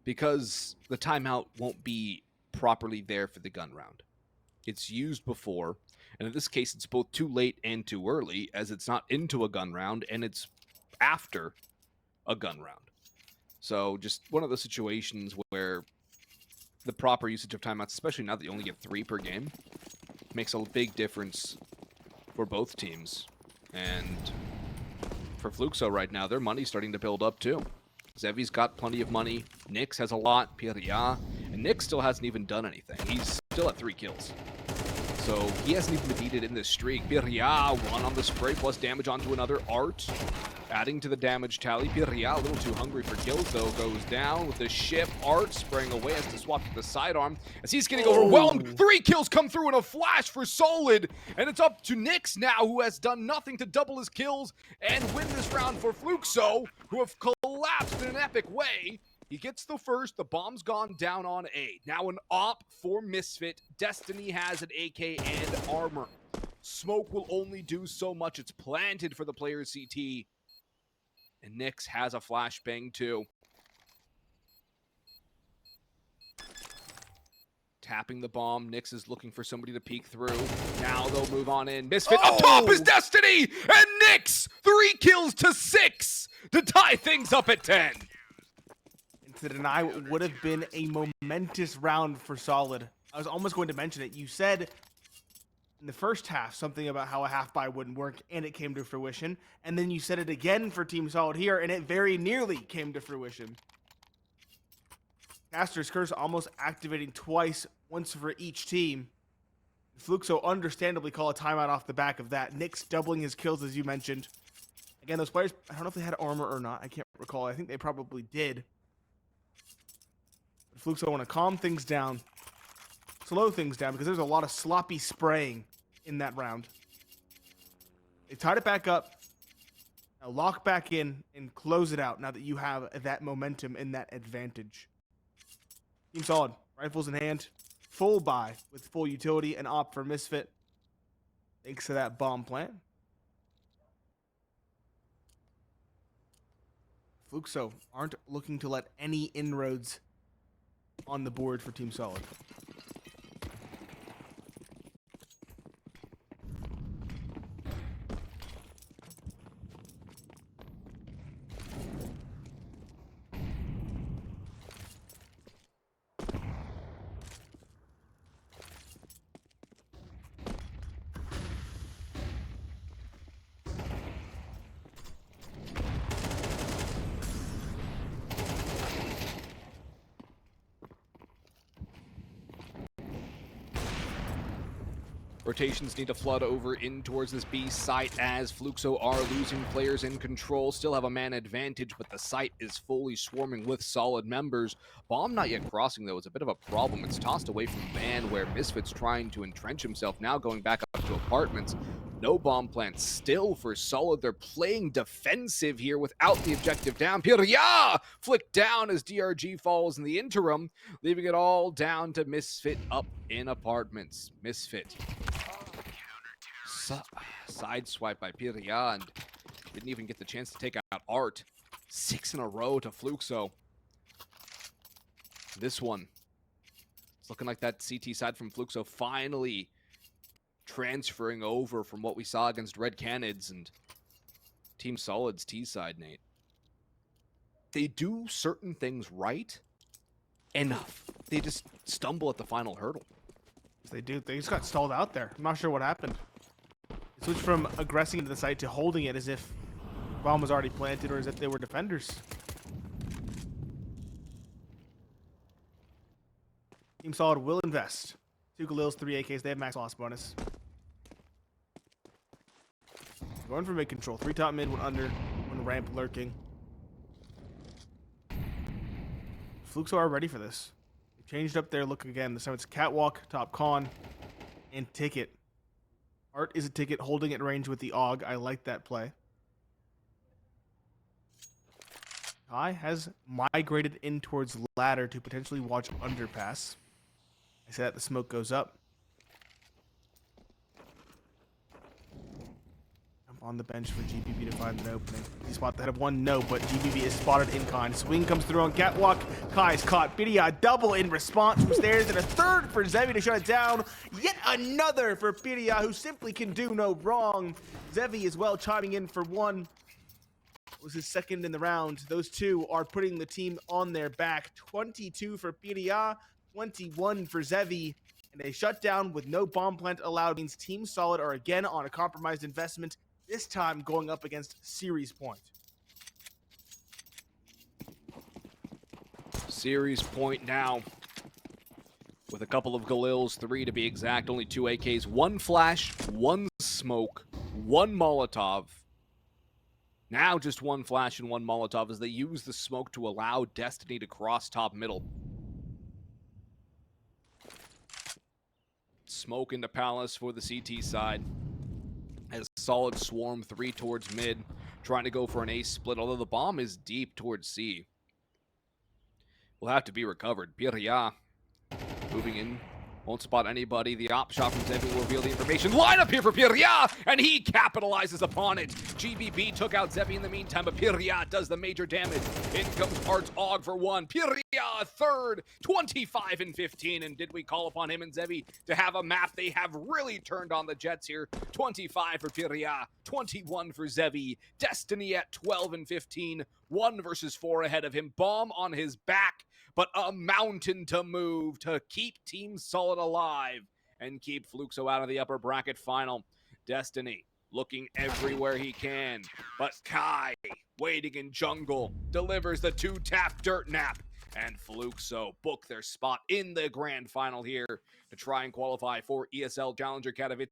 because the timeout won't be properly there for the gun round. It's used before, and in this case, it's both too late and too early, as it's not into a gun round, and it's after a gun round. So just one of those situations where the proper usage of timeouts, especially now that you only get 3 per game, makes a big difference for both teams. And for Fluxo right now, their money's starting to build up too. Zevi's got plenty of money. Nyx has a lot. Piria. And Nyx still hasn't even done anything. He's still at 3 kills. So he hasn't even been needed in this streak. Piria, 1 on the spray, plus damage onto another. Art, adding to the damage tally. Piria, a little too hungry for kills, though, goes down with the ship. Art spraying away, has to swap to the sidearm as he's getting overwhelmed. 3 kills come through in a flash for Solid, and it's up to Nyx now, who has done nothing to double his kills and win this round for Fluxo, who have collapsed in an epic way. He gets the first, the bomb's gone down on A. Now an op for Misfit. Destiny has an AK and armor. Smoke will only do so much. It's planted for the player's CT. And Nyx has a flashbang too. Tapping the bomb. Nyx is looking for somebody to peek through. Now they'll move on in. Misfit up top is Destiny! And Nyx, 3 kills to 6 to tie things up at 10. To deny what would have been a momentous round for Solid. I was almost going to mention it. You said in the first half something about how a half buy wouldn't work, and it came to fruition. And then you said it again for Team Solid here, and it very nearly came to fruition. Caster's Curse almost activating twice, once for each team. Fluxo understandably call a timeout off the back of that. Nyx doubling his kills, as you mentioned. Again, those players, I don't know if they had armor or not. I can't recall. I think they probably did. Fluxo want to calm things down, slow things down, because there's a lot of sloppy spraying in that round. They tied it back up. Now lock back in and close it out now that you have that momentum and that advantage. Team Solid, rifles in hand, full buy with full utility and op for Misfit. Thanks to that bomb plant. Fluxo aren't looking to let any inroads on the board for Team Solid. Rotations need to flood over in towards this B site as Fluxo are losing players in control. Still have a man advantage, but the site is fully swarming with Solid members. Bomb not yet crossing, though, is a bit of a problem. It's tossed away from man, where Misfit's trying to entrench himself, now going back up to apartments. No bomb plant still for Solid. They're playing defensive here without the objective down. Piria flicked down as DRG falls in the interim, leaving it all down to Misfit up in apartments. Misfit. Sideswipe by Piria and didn't even get the chance to take out Art. 6 in a row to Fluxo. This one, it's looking like that CT side from Fluxo finally transferring over from what we saw against Red Canids and Team Solid's T side, Nate. they do certain things right, and they just stumble at the final hurdle. They do. They just got stalled out there. I'm not sure what happened. They switched from aggressing into the site to holding it as if the bomb was already planted or as if they were defenders. Team Solid will invest. 2 Galils, 3 AKs. They have max loss bonus. Going for mid control. 3 top mid, 1 under, 1 ramp lurking. Fluxo are ready for this. They changed up their look again. This time it's Catwalk, Top Con, and Ticket. Art is a Ticket holding at range with the AUG. I like that play. Kai has migrated in towards ladder to potentially watch underpass. I say that the smoke goes up. Jump on the bench for GBB to find an opening. He spot the head of one, no, but GBB is spotted in con. Swing comes through on Catwalk. Kai's caught. Piria double in response from stairs, and a third for Zevi to shut it down. Yet another for Piria, who simply can do no wrong. Zevi as well chiming in for one. Was his second in the round. Those two are putting the team on their back. 22 for Piria, 21 for Zevi, and a shutdown with no bomb plant allowed means Team Solid are again on a compromised investment, this time going up against Series Point. Series Point now with a couple of Galils, 3 to be exact, only 2 AKs, 1 flash, 1 smoke, 1 Molotov. Now just 1 flash and 1 Molotov as they use the smoke to allow Destiny to cross top middle. Smoke into Palace for the CT side. As Solid swarm 3 towards mid, trying to go for an ace split, although the bomb is deep towards C. Will have to be recovered. Piria moving in. Won't spot anybody. The op shot from Zevi will reveal the information. Line up here for Piria, and he capitalizes upon it. GBB took out Zevi in the meantime, but Piria does the major damage. In comes Art's AUG for 1. Piria, third, 25 and 15. And did we call upon him and Zevi to have a map? They have really turned on the Jets here. 25 for Piria, 21 for Zevi. Destiny at 12 and 15. 1 versus 4 ahead of him. Bomb on his back, but a mountain to move to keep Team Solid alive and keep Fluxo out of the upper bracket final. Destiny looking everywhere he can, but Kai, waiting in jungle, delivers the 2-tap dirt nap, and Fluxo book their spot in the grand final here to try and qualify for ESL Challenger Katowice.